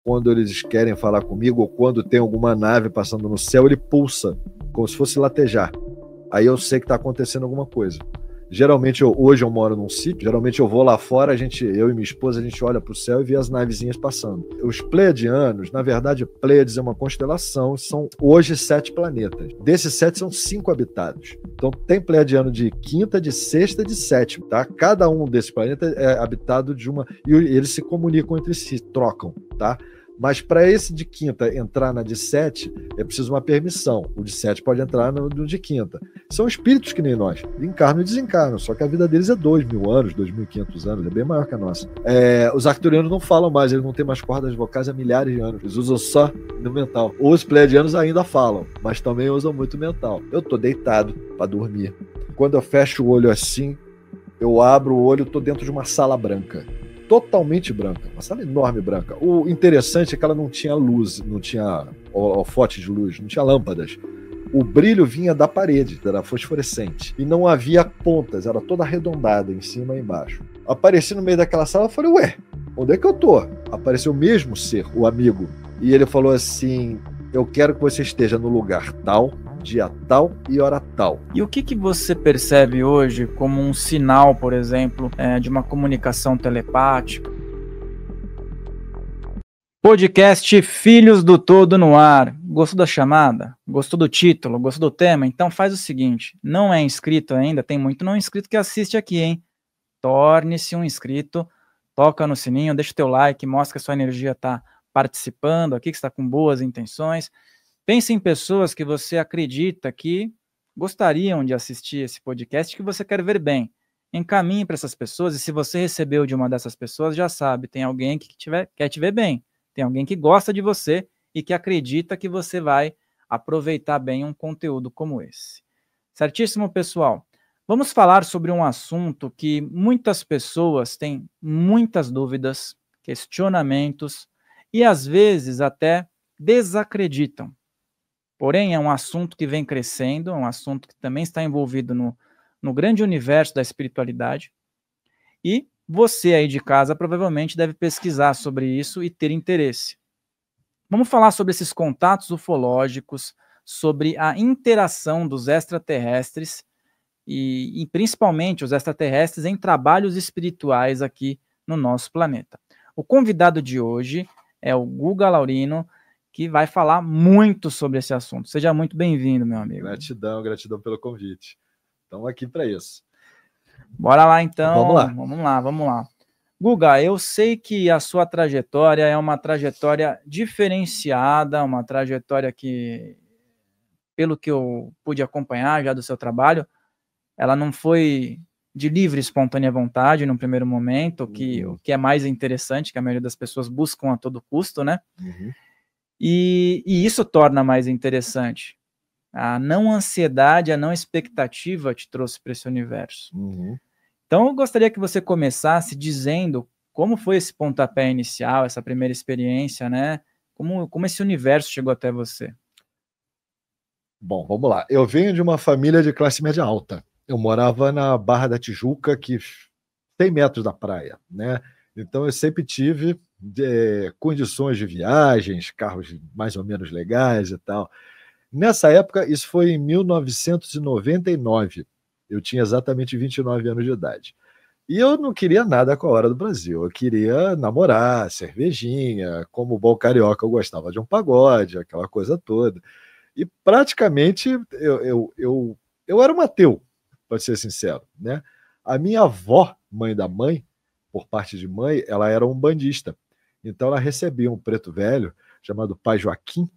quando eles querem falar comigo, ou quando tem alguma nave passando no céu, ele pulsa, como se fosse latejar. Aí eu sei que está acontecendo alguma coisa. Geralmente, hoje eu moro num sítio, geralmente eu vou lá fora, eu e minha esposa, a gente olha para o céu e vê as navezinhas passando. Os Pleiadianos, na verdade, Pleiades é uma constelação, são hoje 7 planetas. Desses 7 são 5 habitados. Então tem Pleiadiano de quinta, de sexta, de sétima, tá? Cada um desses planetas é habitado de uma... E eles se comunicam entre si, trocam, tá? Mas para esse de quinta entrar na de 7, é preciso uma permissão. O de 7 pode entrar no de quinta. São espíritos que nem nós, encarnam e desencarnam, só que a vida deles é 2.000 anos, 2.500 anos, é bem maior que a nossa. Os arcturianos não falam mais, eles não têm mais cordas vocais há milhares de anos, eles usam só no mental. Os pleiadianos ainda falam, mas também usam muito mental. Eu tô deitado para dormir. Quando eu fecho o olho assim, eu abro o olho, tô dentro de uma sala branca. Totalmente branca, uma sala enorme branca. O interessante é que ela não tinha luz, não tinha holofote de luz, não tinha lâmpadas. O brilho vinha da parede, era fosforescente. E não havia pontas, era toda arredondada, em cima e embaixo. Apareci no meio daquela sala e falei, ué, onde é que eu tô? Apareceu o mesmo ser, o amigo. E ele falou assim, eu quero que você esteja no lugar tal, dia tal e hora tal. E o que você percebe hoje como um sinal, por exemplo, de uma comunicação telepática? Podcast Filhos do Todo no ar. Gostou da chamada? Gostou do título? Gostou do tema? Então faz o seguinte, não é inscrito ainda? Tem muito não inscrito que assiste aqui, hein? Torne-se um inscrito, toca no sininho, deixa o teu like, mostra que a sua energia está participando aqui, que está com boas intenções. Pense em pessoas que você acredita que gostariam de assistir esse podcast, que você quer ver bem. Encaminhe para essas pessoas, e se você recebeu de uma dessas pessoas, já sabe, tem alguém que quer te ver bem, tem alguém que gosta de você e que acredita que você vai aproveitar bem um conteúdo como esse. Certíssimo, pessoal? Vamos falar sobre um assunto que muitas pessoas têm muitas dúvidas, questionamentos e às vezes até desacreditam. Porém, é um assunto que vem crescendo, é um assunto que também está envolvido no grande universo da espiritualidade. E você aí de casa provavelmente deve pesquisar sobre isso e ter interesse. Vamos falar sobre esses contatos ufológicos, sobre a interação dos extraterrestres e principalmente os extraterrestres em trabalhos espirituais aqui no nosso planeta. O convidado de hoje é o Guga Laurino, que vai falar muito sobre esse assunto. Seja muito bem-vindo, meu amigo. Gratidão pelo convite. Estamos aqui para isso. Bora lá, então. Vamos lá. Guga, eu sei que a sua trajetória é uma trajetória diferenciada, uma trajetória que, pelo que eu pude acompanhar já do seu trabalho, ela não foi de livre e espontânea vontade no primeiro momento, o que é mais interessante, que a maioria das pessoas buscam a todo custo, né? Uhum. E isso torna mais interessante. A não ansiedade, a não expectativa te trouxe para esse universo. Uhum. Então, eu gostaria que você começasse dizendo como foi esse pontapé inicial, essa primeira experiência, né? Como esse universo chegou até você. Bom, vamos lá. Eu venho de uma família de classe média alta. Eu morava na Barra da Tijuca, que 100 metros da praia, né? Então, eu sempre tive condições de viagens, carros mais ou menos legais e tal. Nessa época, isso foi em 1999. Eu tinha exatamente 29 anos de idade. E eu não queria nada com a Hora do Brasil. Eu queria namorar, cervejinha, como bom carioca eu gostava de um pagode, aquela coisa toda. E praticamente eu era um ateu, para ser sincero, né? A minha avó, mãe da mãe, por parte de mãe, ela era umbandista. Então ela recebia um preto velho chamado Pai Joaquim,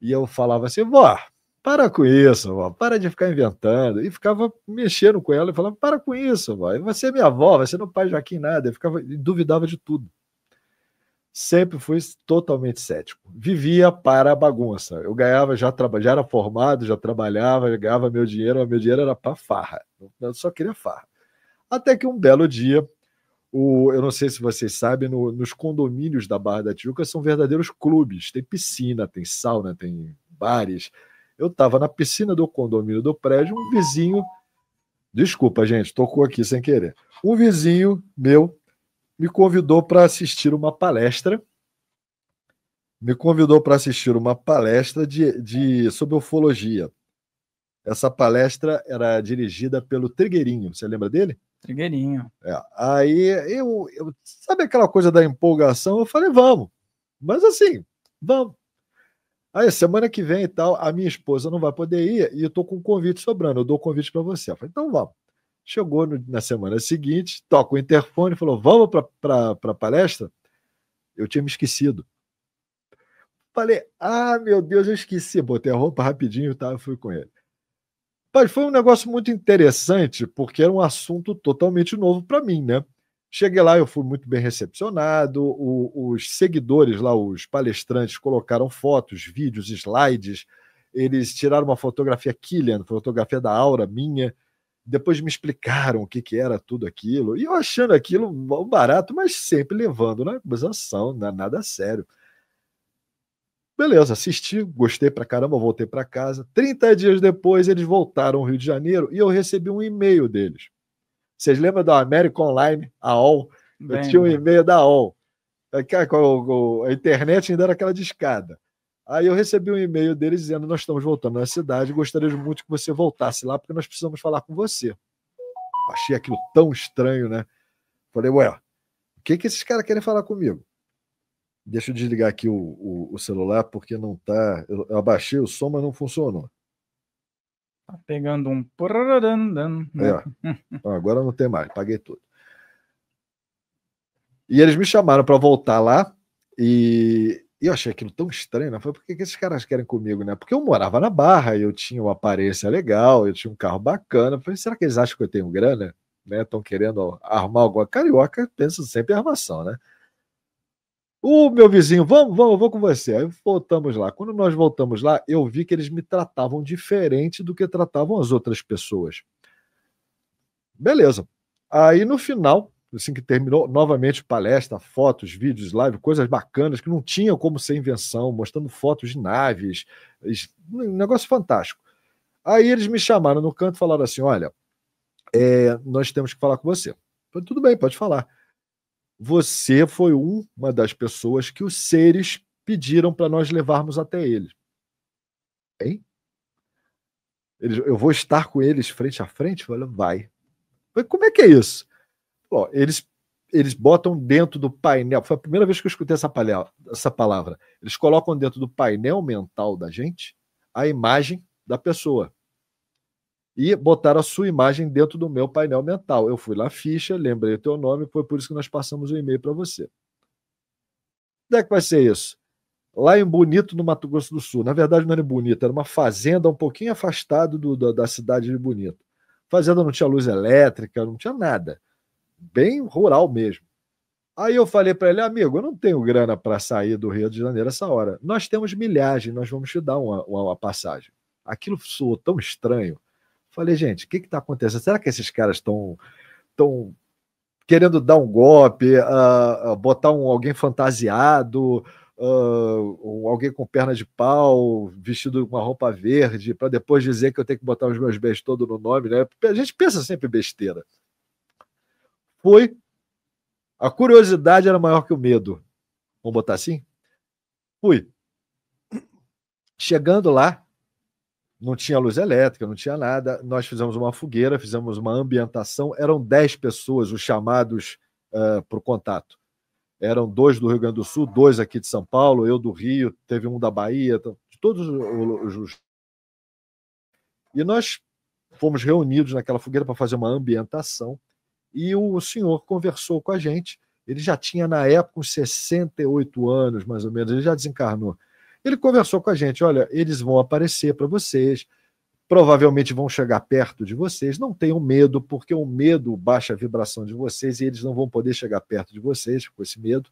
e eu falava assim, vó, para com isso, vó, para de ficar inventando. E ficava mexendo com ela e falava, para com isso, vó, você é minha avó, você não é Pai Joaquim nada. Eu duvidava de tudo. Sempre fui totalmente cético. Vivia para a bagunça. Eu ganhava, já era formado, já trabalhava, já ganhava meu dinheiro, mas meu dinheiro era para farra. Eu só queria farra. Até que um belo dia, eu não sei se vocês sabem, nos condomínios da Barra da Tijuca são verdadeiros clubes. Tem piscina, tem sauna, tem bares. Eu estava na piscina do condomínio do prédio, um vizinho... Desculpa, gente, tocou aqui sem querer. Um vizinho meu me convidou para assistir uma palestra me convidou para assistir uma palestra sobre ufologia. Essa palestra era dirigida pelo Trigueirinho. Você lembra dele? Trigueirinho. Aí sabe aquela coisa da empolgação? Eu falei, vamos. Mas assim, vamos. Aí, semana que vem e tal, a minha esposa não vai poder ir e eu tô com um convite sobrando. Eu dou o convite para você. Eu falei, então vamos. Chegou na semana seguinte, toca o interfone e falou, vamos para a palestra? Eu tinha me esquecido. Falei, meu Deus, eu esqueci. Botei a roupa rapidinho e fui com ele. Mas foi um negócio muito interessante, porque era um assunto totalmente novo para mim, né? Cheguei lá, eu fui muito bem recepcionado, os seguidores lá, os palestrantes, colocaram fotos, vídeos, slides, eles tiraram uma fotografia Killian, fotografia da aura minha, depois me explicaram o que era tudo aquilo, e eu achando aquilo barato, mas sempre levando na acusação, nada sério. Beleza, assisti, gostei pra caramba, voltei pra casa. 30 dias depois, eles voltaram ao Rio de Janeiro e eu recebi um e-mail deles. Vocês lembram da América Online, a AOL? Eu tinha um e-mail da AOL. A internet ainda era aquela discada. Aí eu recebi um e-mail deles dizendo: nós estamos voltando na cidade, gostaríamos muito que você voltasse lá, porque nós precisamos falar com você. Achei aquilo tão estranho, né? Falei, ué, o que esses caras querem falar comigo? Deixa eu desligar aqui o celular, porque não tá. Eu abaixei o som, mas não funcionou. Tá pegando um. Agora não tem mais, paguei tudo. E eles me chamaram para voltar lá e eu achei aquilo tão estranho, né? Falei, por que esses caras querem comigo, né? Porque eu morava na Barra, eu tinha uma aparência legal, eu tinha um carro bacana. Falei, será que eles acham que eu tenho grana? Né? Estão querendo armar alguma carioca, penso sempre em armação, né? O meu vizinho, vamos, eu vou com você. Aí voltamos lá. Quando nós voltamos lá, eu vi que eles me tratavam diferente do que tratavam as outras pessoas. Beleza. Aí no final, assim que terminou, novamente palestra, fotos, vídeos, live, coisas bacanas que não tinham como ser invenção, mostrando fotos de naves, um negócio fantástico. Aí eles me chamaram no canto e falaram assim: olha, nós temos que falar com você. Eu falei, tudo bem, pode falar. Você foi uma das pessoas que os seres pediram para nós levarmos até eles. Hein? Eu vou estar com eles frente a frente? Eu falei, vai. Falei, como é que é isso? Ó, eles botam dentro do painel. Foi a primeira vez que eu escutei essa palavra. Eles colocam dentro do painel mental da gente a imagem da pessoa. E botaram a sua imagem dentro do meu painel mental. Eu fui lá, ficha, lembrei o teu nome, foi por isso que nós passamos o e-mail para você. Onde é que vai ser isso? Lá em Bonito, no Mato Grosso do Sul. Na verdade, não era em Bonito, era uma fazenda um pouquinho afastado da cidade de Bonito. Fazenda não tinha luz elétrica, não tinha nada. Bem rural mesmo. Aí eu falei para ele, amigo, eu não tenho grana para sair do Rio de Janeiro essa hora. Nós temos milhagem, nós vamos te dar uma passagem. Aquilo soou tão estranho. Falei, gente, o que está acontecendo? Será que esses caras estão querendo dar um golpe, botar alguém fantasiado, alguém com perna de pau, vestido com uma roupa verde, para depois dizer que eu tenho que botar os meus bens todos no nome, né? A gente pensa sempre besteira. A curiosidade era maior que o medo. Vamos botar assim? Fui. Chegando lá, não tinha luz elétrica, não tinha nada. Nós fizemos uma fogueira, fizemos uma ambientação. Eram 10 pessoas, os chamados para o contato. Eram 2 do Rio Grande do Sul, 2 aqui de São Paulo, eu do Rio, teve um da Bahia, de todos os. E nós fomos reunidos naquela fogueira para fazer uma ambientação. E o senhor conversou com a gente. Ele já tinha, na época, uns 68 anos, mais ou menos, ele já desencarnou. Ele conversou com a gente, olha, eles vão aparecer para vocês, provavelmente vão chegar perto de vocês, não tenham medo, porque o medo baixa a vibração de vocês e eles não vão poder chegar perto de vocês com esse medo.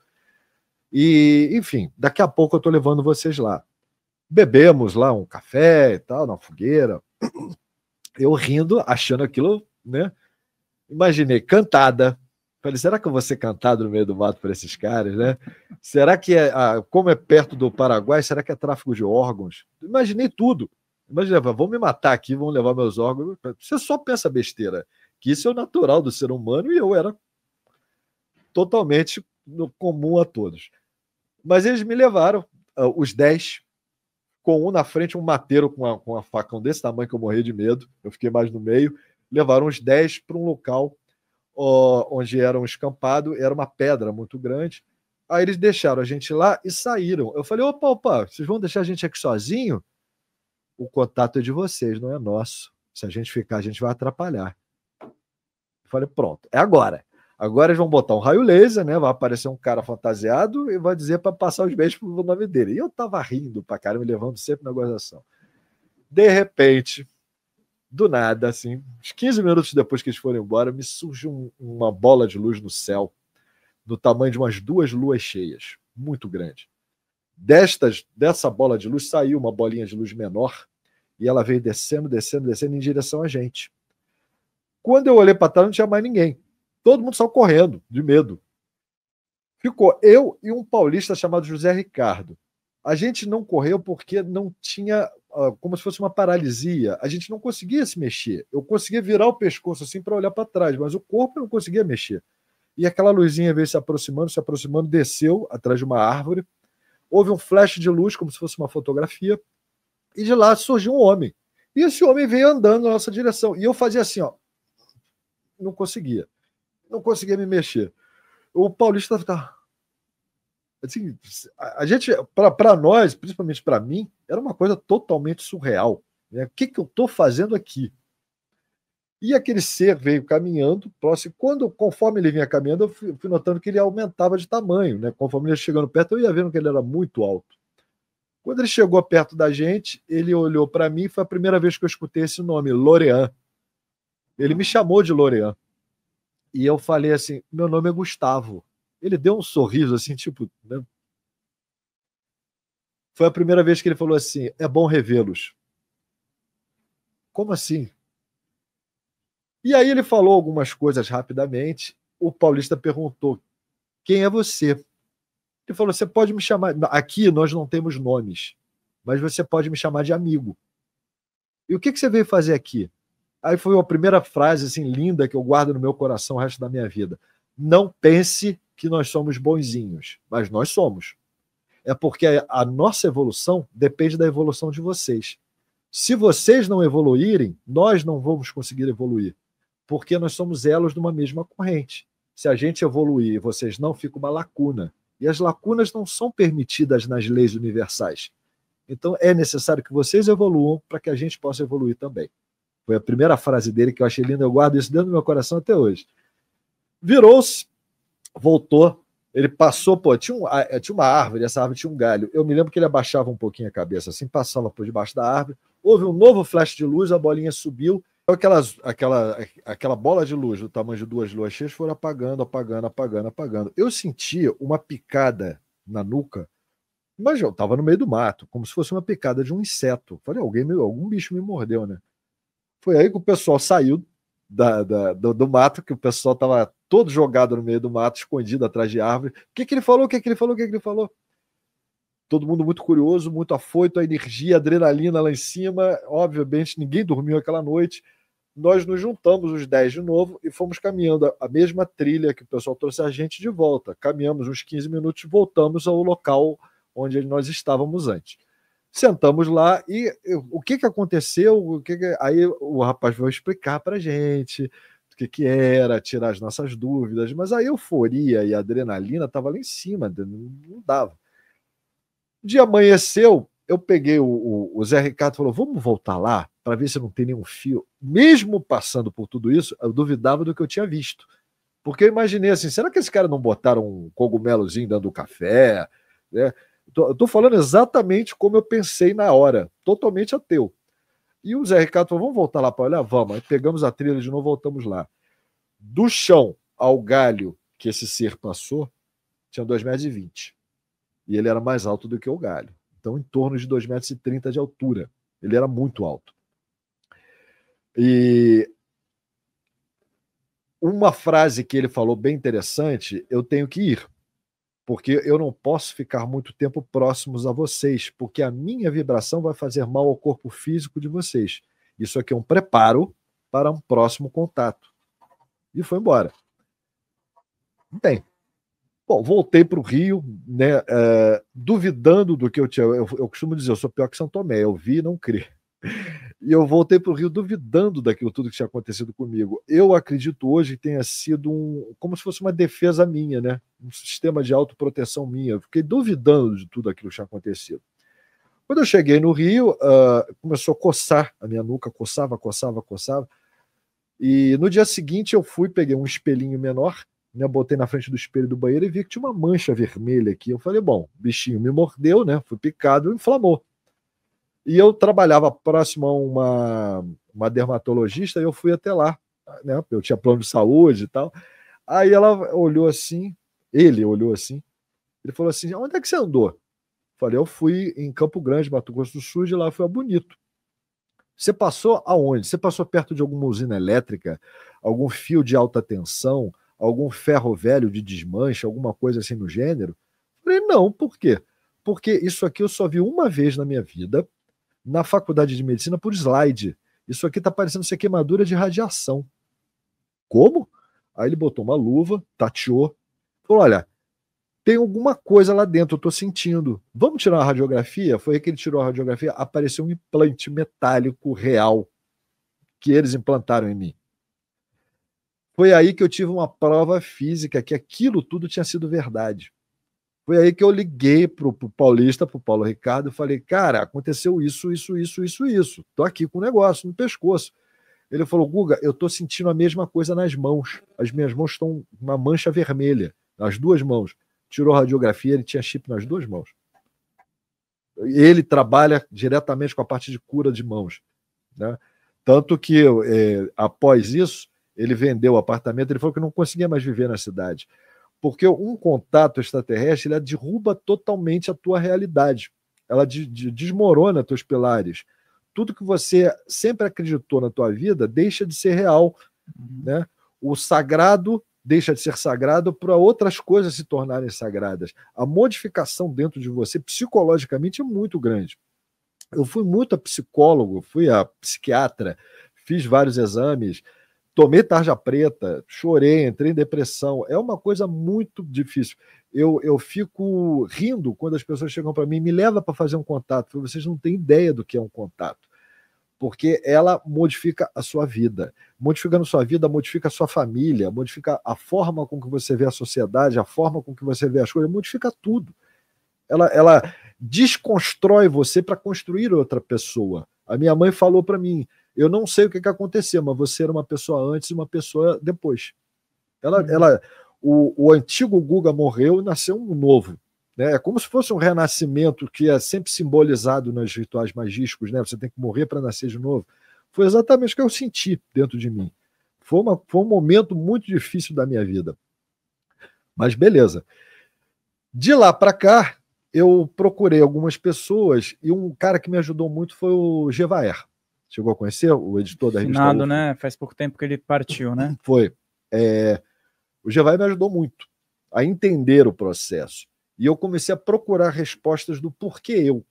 E, enfim, daqui a pouco eu estou levando vocês lá. Bebemos lá um café e tal, na fogueira. Eu rindo, achando aquilo, né? Imaginei, cantada. Falei, será que eu vou ser cantado no meio do mato por esses caras, né? Será que como é perto do Paraguai, será que é tráfico de órgãos? Imaginei tudo. Imaginei, vão me matar aqui, vão levar meus órgãos. Você só pensa besteira, que isso é o natural do ser humano e eu era totalmente comum a todos. Mas eles me levaram, os 10, com um na frente, um mateiro com uma facão desse tamanho que eu morri de medo, eu fiquei mais no meio, levaram os 10 para um local onde era um escampado, era uma pedra muito grande. Aí eles deixaram a gente lá e saíram. Eu falei, opa, vocês vão deixar a gente aqui sozinho? O contato é de vocês, não é nosso. Se a gente ficar, a gente vai atrapalhar. Eu falei, pronto, é agora. Agora eles vão botar um raio laser, né? Vai aparecer um cara fantasiado e vai dizer para passar os beijos pro nome dele. E eu tava rindo pra caramba, me levando sempre na gozação. De repente, do nada, assim, uns 15 minutos depois que eles foram embora, me surge uma bola de luz no céu, do tamanho de umas 2 luas cheias, muito grande. Dessa bola de luz saiu uma bolinha de luz menor e ela veio descendo em direção a gente. Quando eu olhei para trás, não tinha mais ninguém. Todo mundo saiu correndo, de medo. Ficou eu e um paulista chamado José Ricardo. A gente não correu porque não tinha, como se fosse uma paralisia. A gente não conseguia se mexer. Eu conseguia virar o pescoço assim para olhar para trás, mas o corpo não conseguia mexer. E aquela luzinha veio se aproximando, desceu atrás de uma árvore. Houve um flash de luz, como se fosse uma fotografia, e de lá surgiu um homem. E esse homem veio andando na nossa direção. E eu fazia assim, ó. Não conseguia me mexer. O paulista tá assim, a gente, para nós, principalmente para mim, era uma coisa totalmente surreal, né? O que eu estou fazendo aqui? E aquele ser veio caminhando próximo. Conforme ele vinha caminhando, eu fui notando que ele aumentava de tamanho, né? Conforme ele ia chegando perto, eu ia vendo que ele era muito alto. Quando ele chegou perto da gente, ele olhou para mim, foi a primeira vez que eu escutei esse nome, Lorean. Ele me chamou de Lorean. E eu falei assim, meu nome é Gustavo. Ele deu um sorriso assim, tipo, né? Foi a primeira vez que ele falou assim, é bom revê-los. Como assim? E aí ele falou algumas coisas rapidamente. O paulista perguntou, quem é você? Ele falou, você pode me chamar... Aqui nós não temos nomes, mas você pode me chamar de amigo. E o que você veio fazer aqui? Aí foi a primeira frase assim, linda que eu guardo no meu coração o resto da minha vida. Não pense que nós somos bonzinhos, mas nós somos. É porque a nossa evolução depende da evolução de vocês. Se vocês não evoluírem, nós não vamos conseguir evoluir, porque nós somos elos de uma mesma corrente. Se a gente evoluir e vocês não, fica uma lacuna. E as lacunas não são permitidas nas leis universais. Então é necessário que vocês evoluam para que a gente possa evoluir também. Foi a primeira frase dele que eu achei linda, eu guardo isso dentro do meu coração até hoje. Virou-se, voltou, ele passou, tinha uma árvore, essa árvore tinha um galho. Eu me lembro que ele abaixava um pouquinho a cabeça, assim, passava por debaixo da árvore, houve um novo flash de luz, a bolinha subiu, aquela bola de luz do tamanho de 2 luas cheias foram apagando. Eu sentia uma picada na nuca, mas eu estava no meio do mato, como se fosse uma picada de um inseto. Falei, algum bicho me mordeu, né? Foi aí que o pessoal saiu do mato, que o pessoal estava todo jogado no meio do mato, escondido atrás de árvore. O que ele falou? Todo mundo muito curioso, muito afoito, a energia, a adrenalina lá em cima. Obviamente, ninguém dormiu aquela noite. Nós nos juntamos os 10 de novo e fomos caminhando a mesma trilha que o pessoal trouxe a gente de volta. Caminhamos uns 15 minutos e voltamos ao local onde nós estávamos antes. Sentamos lá e o que aconteceu? Aí o rapaz vai explicar para a gente o que era, tirar as nossas dúvidas, mas a euforia e a adrenalina estavam lá em cima, não dava. O dia amanheceu, eu peguei o Zé Ricardo e falou, vamos voltar lá para ver se não tem nenhum fio. Mesmo passando por tudo isso, eu duvidava do que eu tinha visto. Porque eu imaginei assim, será que esse cara não botaram um cogumelozinho dentro do café? Né? Eu tô falando exatamente como eu pensei na hora, totalmente ateu. E o Zé Ricardo falou, vamos voltar lá para olhar? Vamos. Aí pegamos a trilha de novo, voltamos lá. Do chão ao galho que esse ser passou, tinha 2,20 metros. E ele era mais alto do que o galho. Então, em torno de 2,30 metros de altura. Ele era muito alto. E uma frase que ele falou bem interessante, eu tenho que ir. Porque eu não posso ficar muito tempo próximos a vocês, porque a minha vibração vai fazer mal ao corpo físico de vocês. Isso aqui é um preparo para um próximo contato. E foi embora. Bem, Bom, voltei para o Rio, né, duvidando do que eu tinha. Eu costumo dizer, eu sou pior que São Tomé, eu vi e não criei. E eu voltei para o Rio duvidando daquilo tudo que tinha acontecido comigo. Eu acredito hoje que tenha sido como se fosse uma defesa minha, né? Um sistema de autoproteção minha. Eu fiquei duvidando de tudo aquilo que tinha acontecido. Quando eu cheguei no Rio, começou a coçar a minha nuca, coçava. E no dia seguinte eu fui, peguei um espelhinho menor, né, botei na frente do espelho do banheiro e vi que tinha uma mancha vermelha aqui. Eu falei, bom, o bichinho me mordeu, né? Fui picado, inflamou. E eu trabalhava próximo a uma dermatologista e eu fui até lá, né? Eu tinha plano de saúde e tal. Aí ela olhou assim, ele olhou assim, ele falou assim: onde é que você andou? Falei, eu fui em Campo Grande, Mato Grosso do Sul, de lá foi a Bonito. Você passou aonde? Você passou perto de alguma usina elétrica, algum fio de alta tensão, algum ferro velho de desmanche, alguma coisa assim no gênero? Falei, não, por quê? Porque isso aqui eu só vi uma vez na minha vida, na faculdade de medicina, por slide. Isso aqui tá parecendo ser queimadura de radiação. Como? Aí ele botou uma luva, tateou, falou, olha, tem alguma coisa lá dentro, eu tô sentindo. Vamos tirar uma radiografia? Foi aí que ele tirou a radiografia, apareceu um implante metálico real que eles implantaram em mim. Foi aí que eu tive uma prova física que aquilo tudo tinha sido verdade. Foi aí que eu liguei pro Paulista, pro Paulo Ricardo, e falei, cara, aconteceu isso. Tô aqui com um negócio no pescoço. Ele falou, Guga, eu tô sentindo a mesma coisa nas mãos. As minhas mãos estão uma mancha vermelha, nas duas mãos. Tirou a radiografia, ele tinha chip nas duas mãos. Ele trabalha diretamente com a parte de cura de mãos, né? Tanto que, após isso, ele vendeu o apartamento, ele falou que não conseguia mais viver na cidade. Porque um contato extraterrestre, ele derruba totalmente a tua realidade. Ela desmorona teus pilares. Tudo que você sempre acreditou na tua vida deixa de ser real, né? O sagrado deixa de ser sagrado para outras coisas se tornarem sagradas. A modificação dentro de você, psicologicamente, é muito grande. Eu fui muito a psicólogo, fui a psiquiatra, fiz vários exames, tomei tarja preta, chorei, entrei em depressão. É uma coisa muito difícil. Eu fico rindo quando as pessoas chegam para mim e me levam para fazer um contato. Vocês não têm ideia do que é um contato. Porque ela modifica a sua vida. Modificando a sua vida, modifica a sua família, modifica a forma com que você vê a sociedade, a forma com que você vê as coisas, modifica tudo. Ela desconstrói você para construir outra pessoa. A minha mãe falou para mim, eu não sei o que aconteceu, mas você era uma pessoa antes e uma pessoa depois. O antigo Guga morreu e nasceu um novo. Né? É como se fosse um renascimento que é sempre simbolizado nos rituais magísticos, né? Você tem que morrer para nascer de novo. Foi exatamente o que eu senti dentro de mim. Foi um momento muito difícil da minha vida. Mas beleza. De lá para cá, eu procurei algumas pessoas e um cara que me ajudou muito foi o Gevaer. Chegou a conhecer o editor da revista Finado, né? Faz pouco tempo que ele partiu, né? Foi. O Gevaer me ajudou muito a entender o processo. E eu comecei a procurar respostas do porquê eu.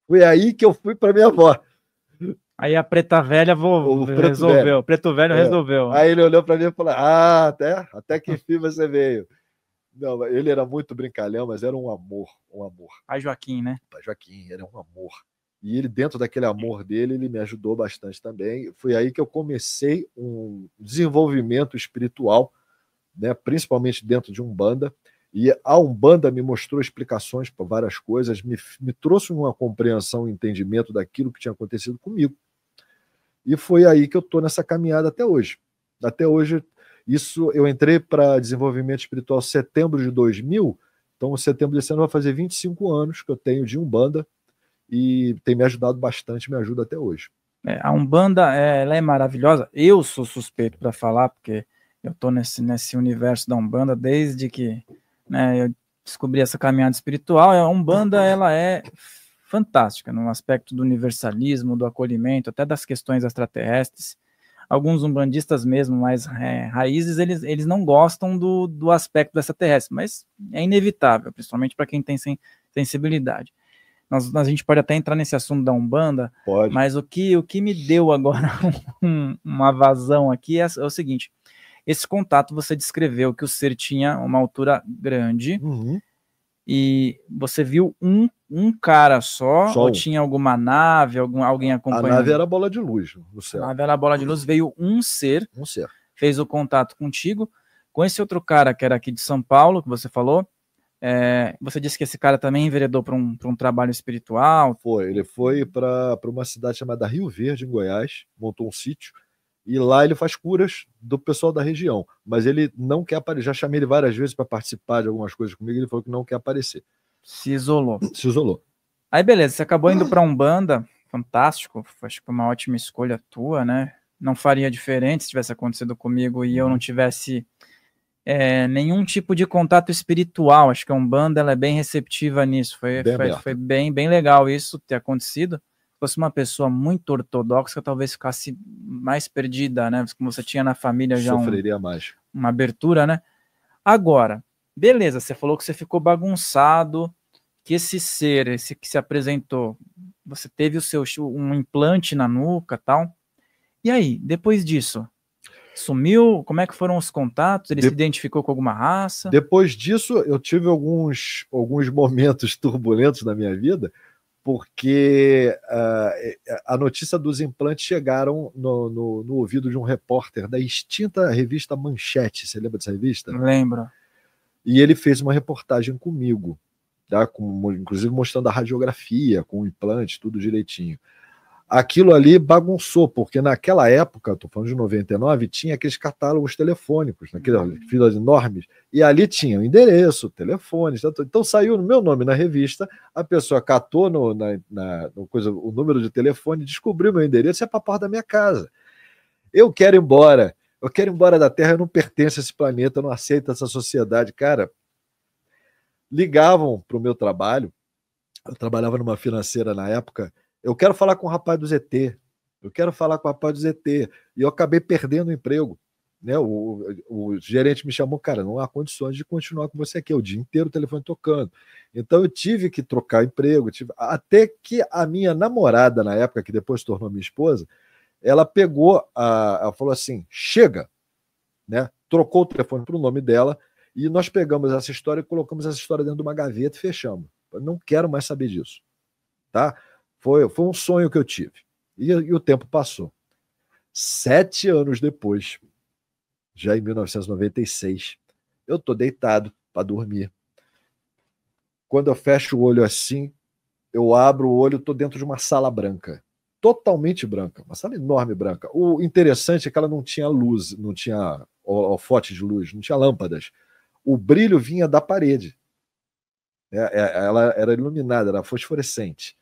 Foi aí que eu fui para minha avó. Aí a preta velha resolveu. Preto velho resolveu. Aí ele olhou para mim e falou: até que fim você veio. Não, ele era muito brincalhão, mas era um amor. Pai Joaquim, né? Pai Joaquim, era um amor. E ele, dentro daquele amor dele, ele me ajudou bastante também. Foi aí que eu comecei um desenvolvimento espiritual, né, principalmente dentro de Umbanda. E a Umbanda me mostrou explicações para várias coisas, me trouxe uma compreensão e entendimento daquilo que tinha acontecido comigo. E foi aí que eu estou nessa caminhada até hoje. Até hoje, eu entrei para desenvolvimento espiritual em setembro de 2000, então em setembro desse ano vai fazer 25 anos que eu tenho de Umbanda e tem me ajudado bastante, me ajuda até hoje. A Umbanda, ela é maravilhosa. Eu sou suspeito para falar, porque eu estou nesse universo da Umbanda desde que, né, eu descobri essa caminhada espiritual. A Umbanda, ela é fantástica no aspecto do universalismo, do acolhimento, até das questões extraterrestres. Alguns umbandistas mesmo, mais raízes, eles não gostam do aspecto extraterrestre, mas é inevitável, principalmente para quem tem sensibilidade. A gente pode até entrar nesse assunto da Umbanda, mas o que me deu agora uma vazão aqui é o seguinte: Esse contato você descreveu que o ser tinha uma altura grande e você viu um cara só ou tinha alguma nave, alguém acompanhando? A nave era a bola de luz no céu. A nave era a bola de luz, veio um ser, fez o contato contigo. Com esse outro cara que era aqui de São Paulo, que você falou, você disse que esse cara também enveredou para um trabalho espiritual? Ele foi para uma cidade chamada Rio Verde, em Goiás, montou um sítio, e lá ele faz curas do pessoal da região, mas ele não quer aparecer. Já chamei ele várias vezes para participar de algumas coisas comigo, ele falou que não quer aparecer. Se isolou. Se isolou. Aí beleza, você acabou indo para Umbanda, fantástico, acho que foi uma ótima escolha tua, né? Não faria diferente se tivesse acontecido comigo e eu não tivesse nenhum tipo de contato espiritual. Acho que a Umbanda ela é bem receptiva nisso. Foi bem legal isso ter acontecido. Se fosse uma pessoa muito ortodoxa, talvez ficasse mais perdida, né? Como você tinha na família já sofreria mais. Uma abertura, né? Agora, beleza, você falou que você ficou bagunçado, que esse ser, esse que se apresentou, você teve um implante na nuca e tal. E aí, depois disso? Sumiu? Como é que foram os contatos? Ele se identificou com alguma raça? Depois disso, eu tive alguns momentos turbulentos na minha vida, porque a notícia dos implantes chegaram no ouvido de um repórter da extinta revista Manchete. Você lembra dessa revista? Lembro. E ele fez uma reportagem comigo, tá? Inclusive mostrando a radiografia, com o implante, tudo direitinho. Aquilo ali bagunçou, porque naquela época, estou falando de 99, tinha aqueles catálogos telefônicos, naquelas filas enormes, e ali tinha o endereço, telefone, então saiu no meu nome na revista, a pessoa catou no número de telefone, descobriu meu endereço, é para a porta da minha casa. Eu quero ir embora da Terra, eu não pertenço a esse planeta, eu não aceito essa sociedade. Cara, ligavam para o meu trabalho, eu trabalhava numa financeira na época, eu quero falar com o rapaz do ZT, e eu acabei perdendo o emprego. Né? O gerente me chamou, cara, não há condições de continuar com você aqui, o dia inteiro o telefone tocando. Então eu tive que trocar emprego, até que a minha namorada na época, que depois se tornou minha esposa, ela ela falou assim, chega, né? Trocou o telefone para o nome dela, e nós pegamos essa história e colocamos essa história dentro de uma gaveta e fechamos. Eu não quero mais saber disso. Tá? Foi um sonho que eu tive. E o tempo passou. 7 anos depois, já em 1996, eu estou deitado para dormir. Quando eu fecho o olho assim, eu abro o olho, estou dentro de uma sala branca. Totalmente branca. Uma sala enorme branca. O interessante é que ela não tinha luz, não tinha holofote de luz, não tinha lâmpadas. O brilho vinha da parede. Ela era iluminada, era fosforescente.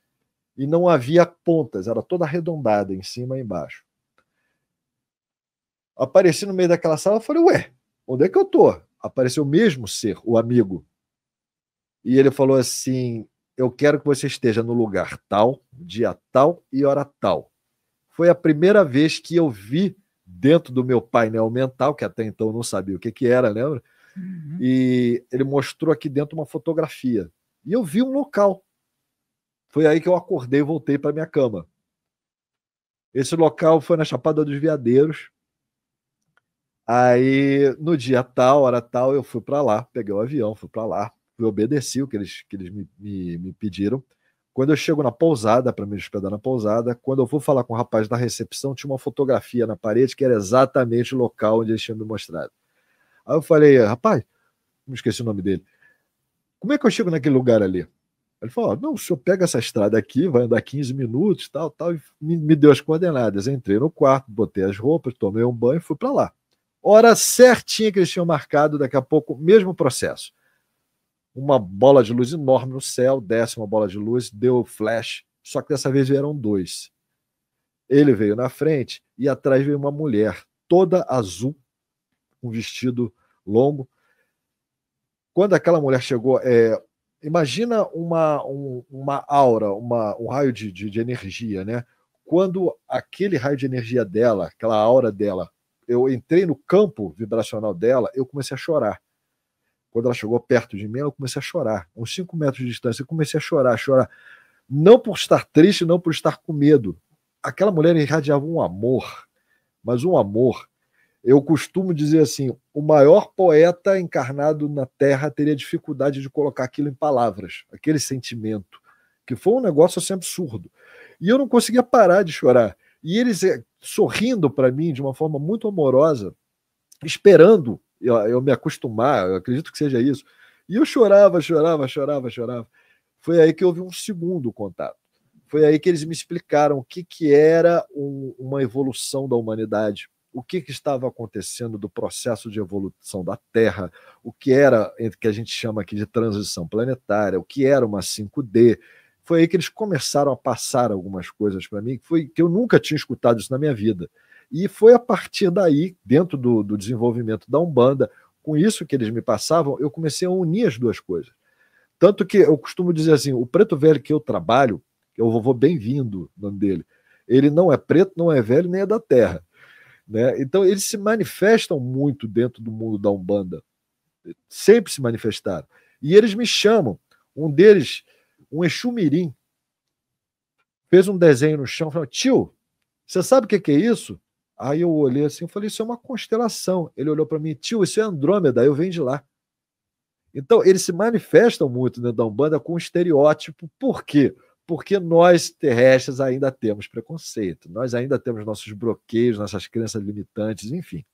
E não havia pontas, era toda arredondada, em cima e embaixo. Apareci no meio daquela sala, falei, ué, onde é que eu tô? Apareceu o mesmo ser, o amigo. E ele falou assim, eu quero que você esteja no lugar tal, dia tal e hora tal. Foi a primeira vez que eu vi dentro do meu painel mental, que até então eu não sabia o que era, lembra? E ele mostrou aqui dentro uma fotografia. E eu vi um local. Foi aí que eu acordei e voltei para minha cama. Esse local foi na Chapada dos Veadeiros. Aí, no dia tal, hora tal, eu fui para lá, peguei o avião, fui para lá, obedeci o que eles me pediram. Quando eu chego na pousada, para me hospedar na pousada, quando eu vou falar com o rapaz da recepção, tinha uma fotografia na parede que era exatamente o local onde eles tinham me mostrado. Aí eu falei, rapaz, não esqueci o nome dele, como é que eu chego naquele lugar ali? Ele falou, não, o senhor pega essa estrada aqui, vai andar 15 minutos, tal, e me deu as coordenadas. Eu entrei no quarto, botei as roupas, tomei um banho e fui para lá. Hora certinha que eles tinham marcado, daqui a pouco, mesmo processo. Uma bola de luz enorme no céu, desce uma bola de luz, deu flash, só que dessa vez vieram 2. Ele veio na frente e atrás veio uma mulher, toda azul, com um vestido longo. Quando aquela mulher chegou, imagina uma aura, um raio de energia, né? Quando aquele raio de energia dela, aquela aura dela, eu entrei no campo vibracional dela, eu comecei a chorar. Quando ela chegou perto de mim, eu comecei a chorar. Uns 5 metros de distância, eu comecei a chorar. Não por estar triste, não por estar com medo. Aquela mulher irradiava um amor, mas um amor. Eu costumo dizer assim, o maior poeta encarnado na Terra teria dificuldade de colocar aquilo em palavras, aquele sentimento, que foi um negócio assim absurdo. E eu não conseguia parar de chorar. E eles sorrindo para mim de uma forma muito amorosa, esperando eu me acostumar, eu acredito que seja isso. E eu chorava. Foi aí que houve um segundo contato. Foi aí que eles me explicaram o que era uma evolução da humanidade, o que estava acontecendo do processo de evolução da Terra, o que era, que a gente chama aqui de transição planetária, o que era uma 5D. Foi aí que eles começaram a passar algumas coisas para mim, que eu nunca tinha escutado isso na minha vida. E foi a partir daí, dentro do desenvolvimento da Umbanda, com isso que eles me passavam, eu comecei a unir as duas coisas. Tanto que eu costumo dizer assim, o preto velho que eu trabalho, que é o vovô Bem-vindo, o nome dele, ele não é preto, não é velho, nem é da terra. Né? Então, eles se manifestam muito dentro do mundo da Umbanda. Sempre se manifestaram. E eles me chamam. Um deles, um Exu Mirim, fez um desenho no chão e falou: tio, você sabe o que é isso? Aí eu olhei assim e falei: isso é uma constelação. Ele olhou para mim: tio, isso é Andrômeda, eu venho de lá. Então, eles se manifestam muito dentro da Umbanda com um estereótipo. Por quê? Porque nós terrestres ainda temos preconceito, nós ainda temos nossos bloqueios, nossas crenças limitantes, enfim.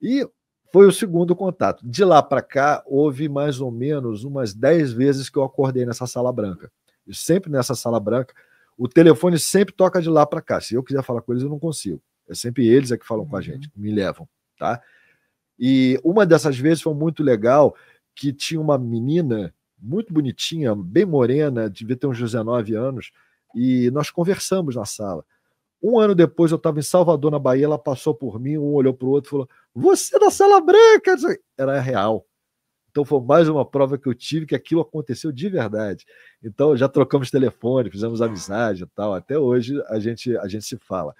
E foi o segundo contato. De lá para cá, houve mais ou menos umas 10 vezes que eu acordei nessa sala branca. E sempre nessa sala branca, o telefone sempre toca de lá para cá. Se eu quiser falar com eles, eu não consigo. É sempre eles que falam com a gente, que me levam, tá? E uma dessas vezes foi muito legal, que tinha uma menina muito bonitinha, bem morena, devia ter uns 19 anos, e nós conversamos na sala. Um ano depois, eu estava em Salvador, na Bahia, ela passou por mim, um olhou para o outro e falou: você da Sala Branca! Era real. Então foi mais uma prova que eu tive que aquilo aconteceu de verdade. Então já trocamos telefone, fizemos amizade e tal. Até hoje a gente se fala.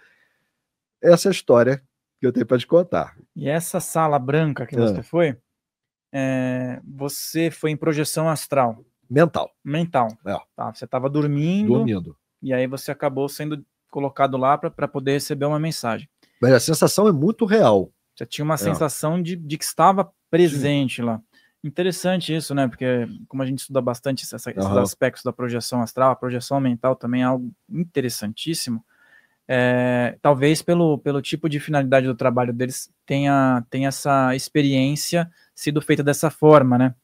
Essa é a história que eu tenho para te contar. E essa sala branca que você foi, você foi em projeção astral? Mental. Tá, você estava dormindo. E aí você acabou sendo colocado lá para poder receber uma mensagem. Mas a sensação é muito real. Você tinha uma sensação de que estava presente lá. Interessante isso, né? Porque como a gente estuda bastante esses aspectos da projeção astral, a projeção mental também é algo interessantíssimo. Talvez pelo tipo de finalidade do trabalho deles tenha essa experiência sido feita dessa forma, né?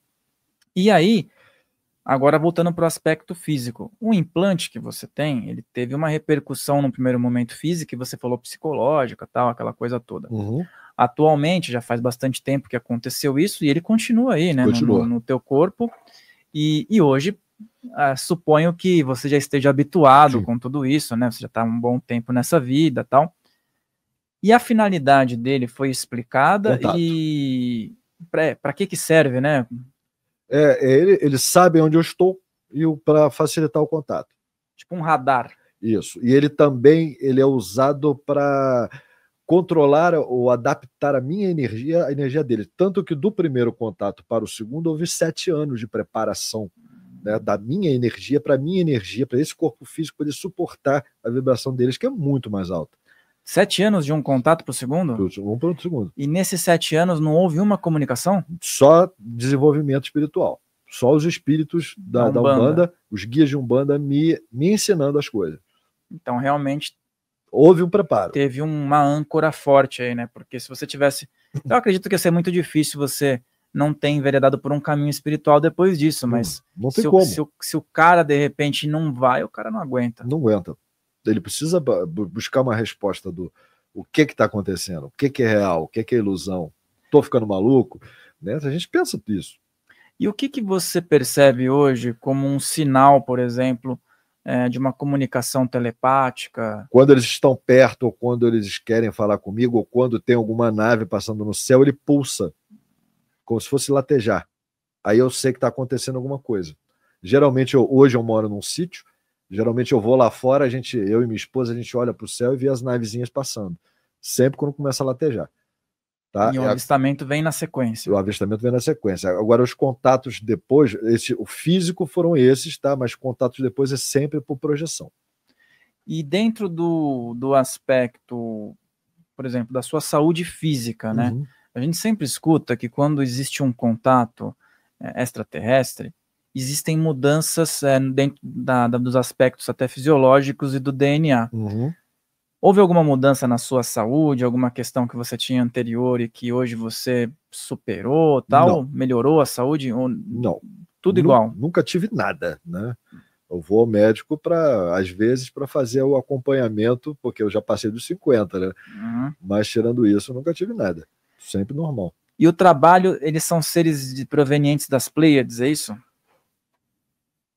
E aí, agora voltando para o aspecto físico, o implante que você tem, ele teve uma repercussão no primeiro momento física, e você falou psicológica, tal, aquela coisa toda. Atualmente, já faz bastante tempo que aconteceu isso, e ele continua aí, né, no teu corpo, e hoje suponho que você já esteja habituado com tudo isso, né? Você já está há um bom tempo nessa vida, tal. E a finalidade dele foi explicada. Contato. E para que serve, né? Eles sabem onde eu estou e para facilitar o contato. Tipo um radar. Isso. E ele também é usado para controlar ou adaptar a minha energia à energia dele. Tanto que do primeiro contato para o segundo houve 7 anos de preparação, né, da minha energia para esse corpo físico poder suportar a vibração deles, que é muito mais alta. 7 anos de um contato para o segundo? Um para o segundo. E nesses 7 anos não houve uma comunicação? Só desenvolvimento espiritual. Só os espíritos da Umbanda, os guias de Umbanda me ensinando as coisas. Então, realmente, houve um preparo. Teve uma âncora forte aí, né? Porque se você tivesse... Eu acredito que ia ser muito difícil você não ter enveredado por um caminho espiritual depois disso, mas não tem como. Se o cara, de repente, não vai, o cara não aguenta. Não aguenta. Ele precisa buscar uma resposta do o que está acontecendo, o que é real, o que é ilusão. Estou ficando maluco? Né? A gente pensa nisso. E o que você percebe hoje como um sinal, por exemplo, de uma comunicação telepática? Quando eles estão perto, ou quando eles querem falar comigo, ou quando tem alguma nave passando no céu, ele pulsa, como se fosse latejar. Aí eu sei que está acontecendo alguma coisa. Geralmente, hoje eu moro num sítio, geralmente eu vou lá fora, eu e minha esposa, a gente olha para o céu e vê as navezinhas passando. Sempre quando começa a latejar. Tá? E o avistamento vem na sequência. O avistamento vem na sequência. Agora, os contatos depois, o físico foram esses, tá? Mas contatos depois é sempre por projeção. E dentro do aspecto por exemplo, da sua saúde física, né? Uhum. A gente sempre escuta que quando existe um contato extraterrestre, existem mudanças dentro dos aspectos até fisiológicos e do DNA. Uhum. Houve alguma mudança na sua saúde, alguma questão que você tinha anterior e que hoje você superou, tal? Não. Melhorou a saúde? Ou Não. tudo igual? Nunca tive nada, né? Eu vou ao médico às vezes, para fazer o acompanhamento, porque eu já passei dos 50, né? Uhum. Mas tirando isso, eu nunca tive nada. Sempre normal. E o trabalho, eles são seres provenientes das Pleiades, é isso?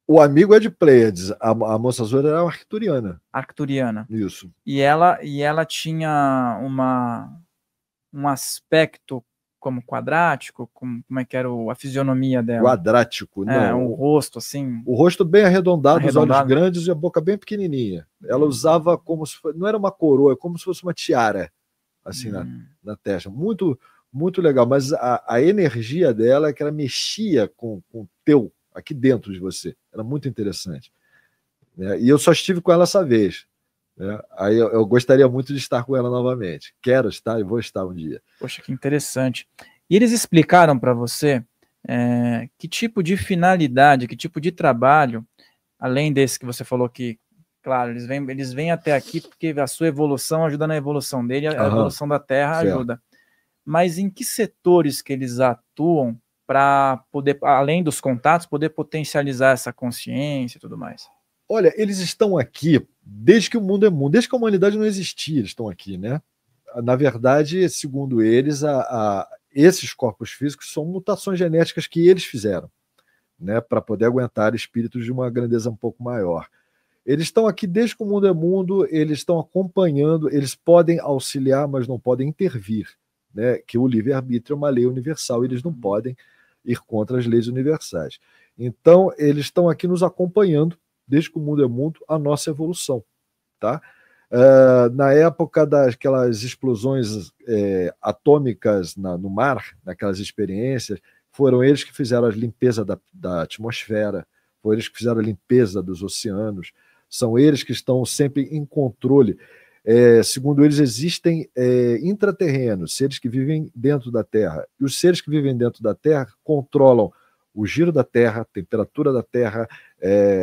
O amigo é de Pleiades, a moça azul era arcturiana. Arcturiana. Isso. E ela tinha um aspecto como quadrático, como é que era a fisionomia dela? Quadrático, não. O rosto, assim. O rosto bem arredondado, os olhos grandes e a boca bem pequenininha. Ela usava como se fosse, não era uma coroa, como se fosse uma tiara, assim, na testa. Muito, muito legal. Mas a energia dela é que ela mexia com o teu, aqui dentro de você. Era muito interessante. E eu só estive com ela essa vez. Aí eu gostaria muito de estar com ela novamente. Quero estar e vou estar um dia. Poxa, que interessante. E eles explicaram para você que tipo de finalidade, que tipo de trabalho, além desse que você falou que, claro, eles vêm até aqui porque a sua evolução ajuda na evolução dele, a evolução da Terra ajuda. Mas em que setores que eles atuam para poder, além dos contatos, poder potencializar essa consciência e tudo mais? Olha, eles estão aqui desde que o mundo é mundo, desde que a humanidade não existia, eles estão aqui, né? Na verdade, segundo eles, esses corpos físicos são mutações genéticas que eles fizeram, né, para poder aguentar espíritos de uma grandeza um pouco maior. Eles estão aqui desde que o mundo é mundo, eles estão acompanhando, eles podem auxiliar, mas não podem intervir, né? Que o livre-arbítrio é uma lei universal, eles não podem ir contra as leis universais. Então, eles estão aqui nos acompanhando, desde que o mundo é mundo, a nossa evolução, tá? Na época daquelas explosões atômicas no mar, naquelas experiências, foram eles que fizeram a limpeza da atmosfera, foram eles que fizeram a limpeza dos oceanos, são eles que estão sempre em controle. Segundo eles, existem intraterrenos, seres que vivem dentro da Terra, e os seres que vivem dentro da Terra controlam o giro da Terra, a temperatura da Terra,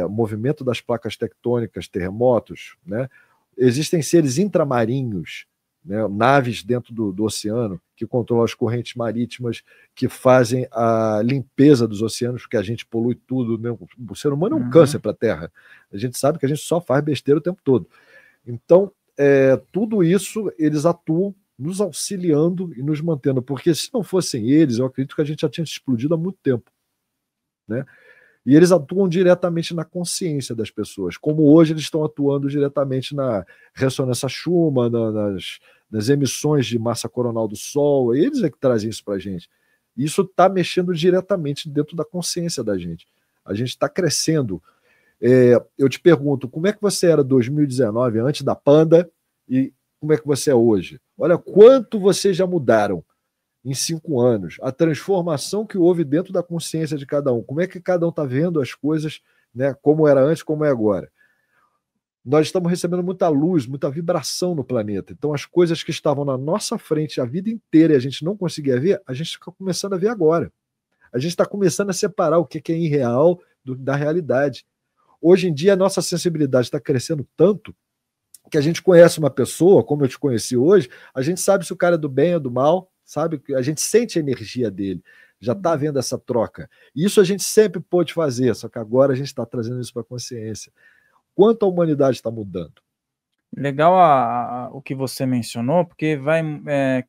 o movimento das placas tectônicas, terremotos, né? Existem seres intramarinhos, né? Naves dentro do oceano que controlam as correntes marítimas, que fazem a limpeza dos oceanos, porque a gente polui tudo, né? O ser humano é um câncer para a Terra. A gente sabe que a gente só faz besteira o tempo todo. Então, tudo isso eles atuam nos auxiliando e nos mantendo, porque se não fossem eles, eu acredito que a gente já tinha explodido há muito tempo, né? E eles atuam diretamente na consciência das pessoas, como hoje eles estão atuando diretamente na ressonância Schumann, nas emissões de massa coronal do Sol. Eles é que trazem isso para a gente. Isso está mexendo diretamente dentro da consciência da gente. A gente está crescendo. Eu te pergunto, como é que você era em 2019, antes da Panda, e como é que você é hoje? Olha quanto vocês já mudaram em 5 anos, a transformação que houve dentro da consciência de cada um. Como é que cada um está vendo as coisas, né, como era antes, como é agora? Nós estamos recebendo muita luz, muita vibração no planeta. Então, as coisas que estavam na nossa frente a vida inteira e a gente não conseguia ver, a gente está começando a ver agora. A gente está começando a separar o que é irreal da realidade. Hoje em dia, a nossa sensibilidade está crescendo tanto que a gente conhece uma pessoa, como eu te conheci hoje, a gente sabe se o cara é do bem ou do mal, sabe? A gente sente a energia dele, já está havendo essa troca. Isso a gente sempre pôde fazer, só que agora a gente está trazendo isso para a consciência. Quanto a humanidade está mudando? Legal o que você mencionou, porque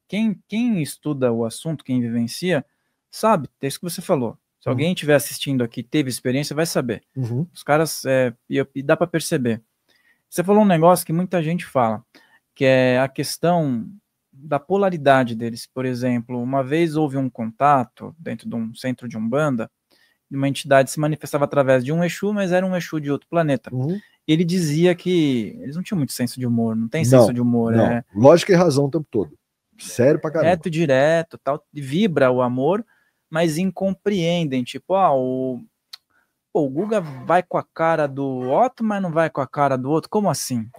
quem estuda o assunto, quem vivencia, sabe, é isso que você falou. Se alguém estiver assistindo aqui, teve experiência, vai saber. Os caras, e dá para perceber. Você falou um negócio que muita gente fala, que é a questão da polaridade deles. Por exemplo, uma vez houve um contato dentro de um centro de Umbanda, uma entidade se manifestava através de um Exu, mas era um Exu de outro planeta. Ele dizia que eles não tinham muito senso de humor, não tem senso de humor. Não. Lógica e razão o tempo todo. Sério pra caramba. Reto, direto, tal, vibra o amor, mas incompreendem, tipo, o Guga vai com a cara do Otto, mas não vai com a cara do outro, como assim?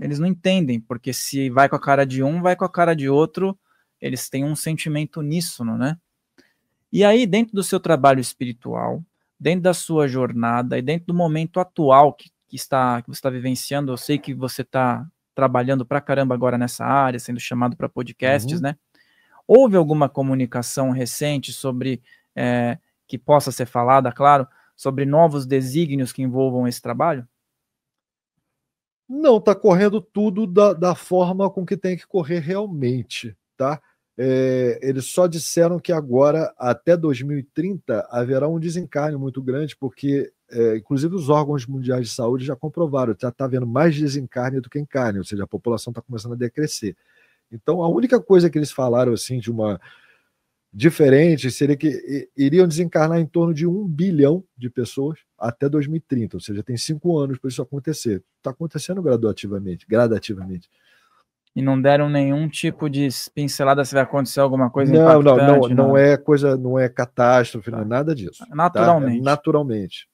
Eles não entendem, porque se vai com a cara de um, vai com a cara de outro, eles têm um sentimento uníssono, né? E aí, dentro do seu trabalho espiritual, dentro da sua jornada e dentro do momento atual que você está vivenciando, eu sei que você está trabalhando pra caramba agora nessa área, sendo chamado para podcasts, né? Houve alguma comunicação recente sobre, que possa ser falada, claro, sobre novos desígnios que envolvam esse trabalho? Não, está correndo tudo da forma com que tem que correr realmente, tá? Eles só disseram que agora, até 2030, haverá um desencarne muito grande, porque, inclusive, os órgãos mundiais de saúde já comprovaram, já está havendo mais desencarne do que encarne, ou seja, a população está começando a decrescer. Então, a única coisa que eles falaram assim de uma diferente seria que iriam desencarnar em torno de 1 bilhão de pessoas até 2030, ou seja, tem 5 anos para isso acontecer. Está acontecendo gradativamente. E não deram nenhum tipo de pincelada se vai acontecer alguma coisa Não impactante? é coisa, não é catástrofe, não é nada disso. Naturalmente. Tá? É naturalmente.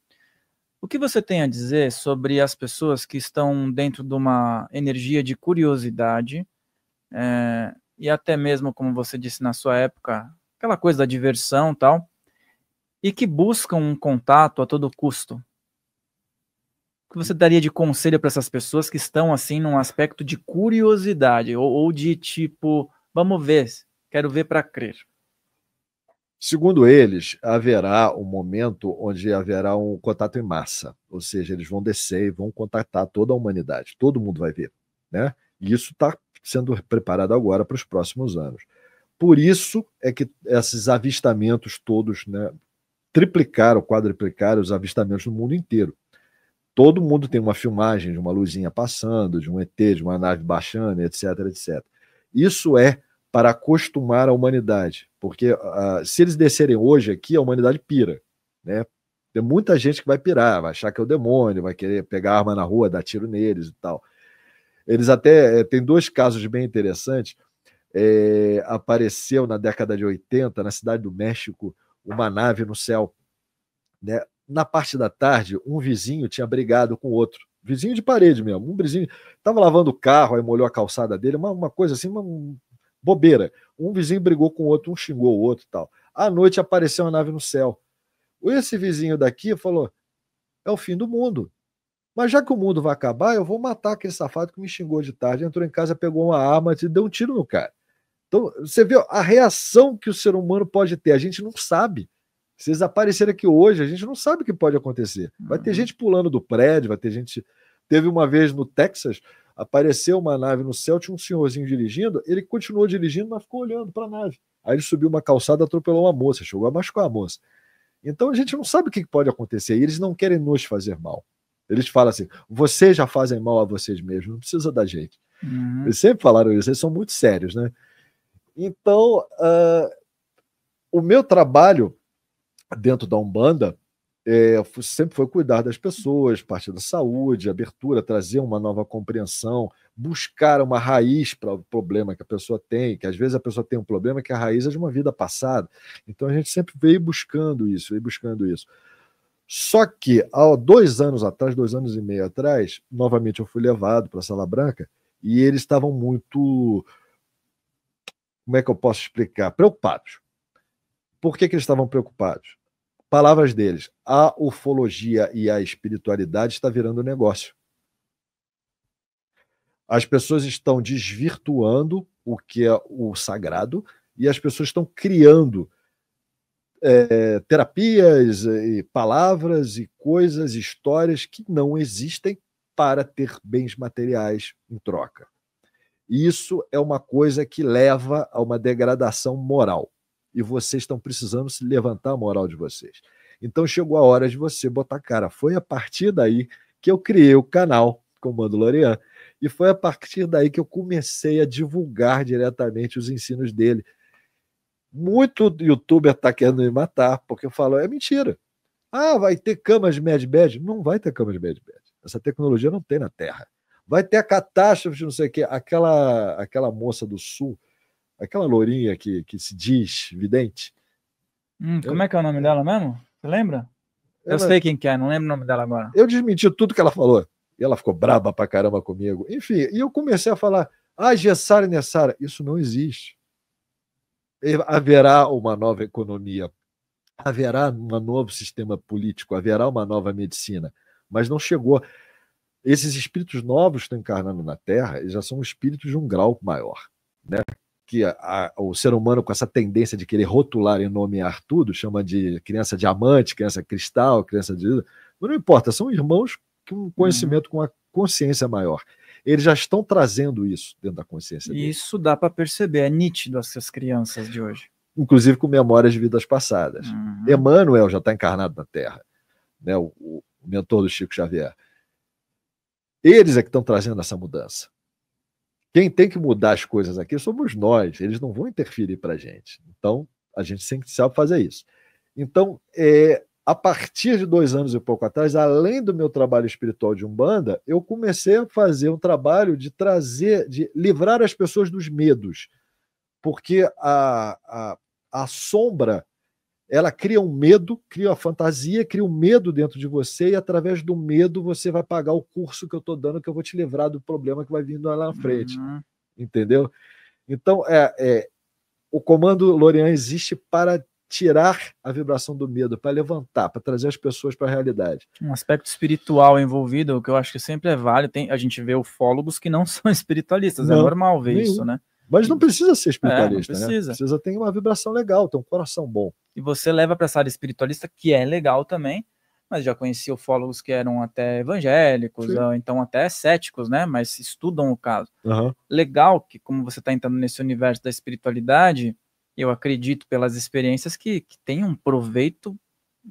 O que você tem a dizer sobre as pessoas que estão dentro de uma energia de curiosidade, e até mesmo, como você disse na sua época, aquela coisa da diversão e tal, e que buscam um contato a todo custo? O que você daria de conselho para essas pessoas que estão assim num aspecto de curiosidade ou de tipo, vamos ver, quero ver para crer? Segundo eles, haverá um momento onde haverá um contato em massa, ou seja, eles vão descer e vão contatar toda a humanidade, todo mundo vai ver, né? E isso está sendo preparado agora para os próximos anos. Por isso é que esses avistamentos todos, né, triplicaram, quadriplicaram os avistamentos no mundo inteiro. Todo mundo tem uma filmagem de uma luzinha passando, de um ET, de uma nave baixando, etc, etc. Isso é para acostumar a humanidade, porque se eles descerem hoje aqui, a humanidade pira, né? Tem muita gente que vai pirar, vai achar que é o demônio, vai querer pegar arma na rua, dar tiro neles e tal. Eles até tem 2 casos bem interessantes. Apareceu na década de 80, na cidade do México, uma nave no céu, né? Na parte da tarde, um vizinho tinha brigado com outro, vizinho de parede mesmo, um vizinho estava lavando o carro, aí molhou a calçada dele, uma coisa assim, uma bobeira. Um vizinho brigou com o outro, um xingou o outro e tal. À noite apareceu uma nave no céu. Esse vizinho daqui falou: é o fim do mundo. Mas já que o mundo vai acabar, eu vou matar aquele safado que me xingou de tarde. Entrou em casa, pegou uma arma e deu um tiro no cara. Então, você vê a reação que o ser humano pode ter. A gente não sabe. Se eles aparecerem aqui hoje, a gente não sabe o que pode acontecer. Vai ter gente pulando do prédio, vai ter gente... Teve uma vez no Texas, apareceu uma nave no céu, tinha um senhorzinho dirigindo, ele continuou dirigindo, mas ficou olhando para a nave. Aí ele subiu uma calçada, atropelou uma moça, chegou a machucar a moça. Então a gente não sabe o que pode acontecer, e eles não querem nos fazer mal. Eles falam assim: vocês já fazem mal a vocês mesmos, não precisa da gente. Eles sempre falaram isso, eles são muito sérios, né? Então, o meu trabalho dentro da Umbanda sempre foi cuidar das pessoas, parte da saúde, abertura, trazer uma nova compreensão, buscar uma raiz para o problema que a pessoa tem, que às vezes a pessoa tem um problema que a raiz é de uma vida passada. Então a gente sempre veio buscando isso. Só que há 2 anos atrás, 2 anos e meio atrás, novamente eu fui levado para a Sala Branca e eles estavam muito, como é que eu posso explicar? Preocupados. Por que eles estavam preocupados? Palavras deles: a ufologia e a espiritualidade está virando negócio. As pessoas estão desvirtuando o que é o sagrado e as pessoas estão criando terapias e palavras e coisas, histórias que não existem para ter bens materiais em troca. Isso é uma coisa que leva a uma degradação moral. E vocês estão precisando se levantar a moral de vocês. Então chegou a hora de você botar cara. Foi a partir daí que eu criei o canal Comando Lorian. E foi a partir daí que eu comecei a divulgar diretamente os ensinos dele. Muito youtuber está querendo me matar, porque eu falo: é mentira. Vai ter camas de Mad Bad? Não vai ter camas de Mad Bad. Essa tecnologia não tem na Terra. Vai ter a catástrofe de não sei o quê. Aquela moça do Sul, aquela lourinha que se diz vidente. Como é que é o nome dela mesmo? Você lembra? Eu sei quem que é, não lembro o nome dela agora. Eu desmenti tudo que ela falou. E ela ficou braba pra caramba comigo. Enfim, e eu comecei a falar, Gessara e Nessara, isso não existe. Haverá uma nova economia, haverá um novo sistema político, haverá uma nova medicina, mas não chegou. Esses espíritos novos que estão encarnando na Terra, eles já são espíritos de um grau maior, né? Que o ser humano, com essa tendência de querer rotular e nomear tudo, chama de criança diamante, criança cristal, criança de... Mas não importa, são irmãos com conhecimento, com a consciência maior. Eles já estão trazendo isso dentro da consciência deles. Isso dá para perceber, é nítido essas crianças de hoje. Inclusive com memórias de vidas passadas. Emmanuel já está encarnado na Terra, né? O mentor do Chico Xavier. Eles é que estão trazendo essa mudança. Quem tem que mudar as coisas aqui somos nós, eles não vão interferir para a gente. Então, a gente sempre sabe fazer isso. Então, a partir de 2 anos e pouco atrás, além do meu trabalho espiritual de Umbanda, eu comecei a fazer um trabalho de de livrar as pessoas dos medos. Porque a sombra, ela cria um medo, cria uma fantasia, cria um medo dentro de você, e através do medo você vai pagar o curso que eu estou dando, que eu vou te livrar do problema que vai vindo lá na frente. Entendeu? Então, o comando Lorian existe para tirar a vibração do medo, para levantar, para trazer as pessoas para a realidade. Um aspecto espiritual envolvido, que eu acho que sempre é válido. A gente vê ufólogos que não são espiritualistas, não, é normal ver isso, né? Mas não precisa ser espiritualista, não precisa. Né? Precisa ter uma vibração legal, ter um coração bom. E você leva para essa área espiritualista, que é legal também, mas já conheci ufólogos que eram até evangélicos, ou então até céticos, né? Mas estudam o caso. Legal que, como você está entrando nesse universo da espiritualidade, eu acredito pelas experiências que tem um proveito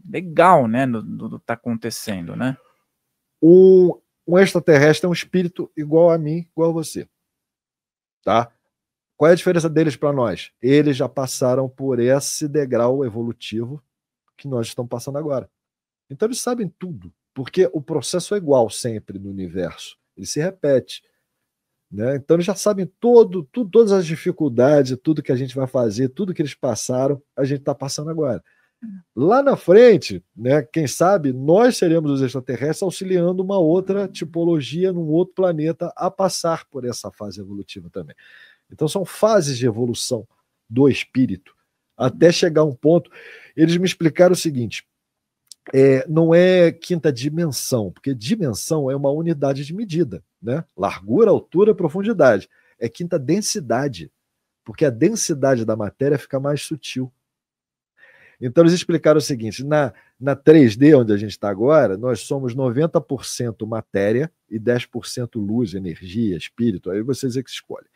legal, né? Do que está acontecendo, né? Um extraterrestre é um espírito igual a mim, igual a você. Tá? Qual é a diferença deles para nós? Eles já passaram por esse degrau evolutivo que nós estamos passando agora. Então eles sabem tudo, porque o processo é igual sempre no universo. Ele se repete. Né? Então eles já sabem todas as dificuldades, tudo que a gente vai fazer, tudo que eles passaram, a gente está passando agora. Lá na frente, né, quem sabe, nós seremos os extraterrestres auxiliando uma outra tipologia num outro planeta a passar por essa fase evolutiva também. Então são fases de evolução do espírito, até chegar a um ponto. Eles me explicaram o seguinte, não é quinta dimensão, porque dimensão é uma unidade de medida, né? Largura, altura, profundidade. É quinta densidade, porque a densidade da matéria fica mais sutil. Então eles explicaram o seguinte, na 3D, onde a gente está agora, nós somos 90% matéria e 10% luz, energia, espírito, aí vocês é que escolhem.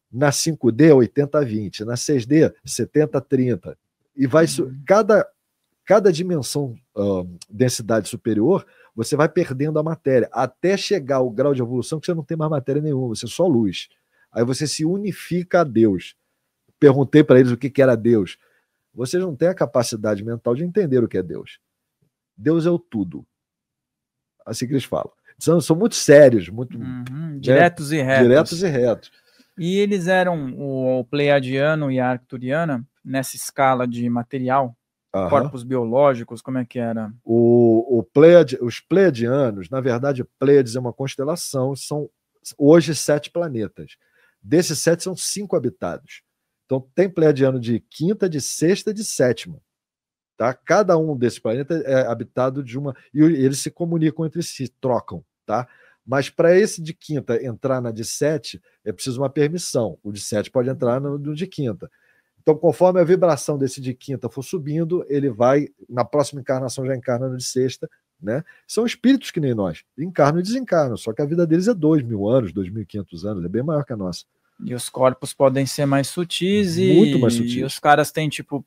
Na 5D, 80-20, na 6D, 70-30. E vai cada dimensão, densidade superior, você vai perdendo a matéria, até chegar ao grau de evolução que você não tem mais matéria nenhuma, você é só luz. Aí você se unifica a Deus. Perguntei para eles o que era Deus. Vocês não têm a capacidade mental de entender o que é Deus. Deus é o tudo. Assim que eles falam. São muito sérios, muito diretos e retos. Diretos e retos. E eles eram o pleiadiano e a arcturiana nessa escala de material? Corpos biológicos, como é que era? Os pleiadianos, na verdade, Pleiades é uma constelação, são hoje 7 planetas. Desses 7 são 5 habitados. Então tem pleiadiano de quinta, de sexta e de sétima. Tá? Cada um desses planetas é habitado de uma... E eles se comunicam entre si, trocam. Tá? Mas para esse de quinta entrar na de 7, é preciso uma permissão. O de 7 pode entrar no de quinta. Então, conforme a vibração desse de quinta for subindo, ele vai, na próxima encarnação, já encarna no de sexta. Né? São espíritos que nem nós, encarnam e desencarnam, só que a vida deles é 2.000 anos, 2.500 anos, é bem maior que a nossa. E os corpos podem ser mais sutis muito mais sutis. E os caras têm, tipo,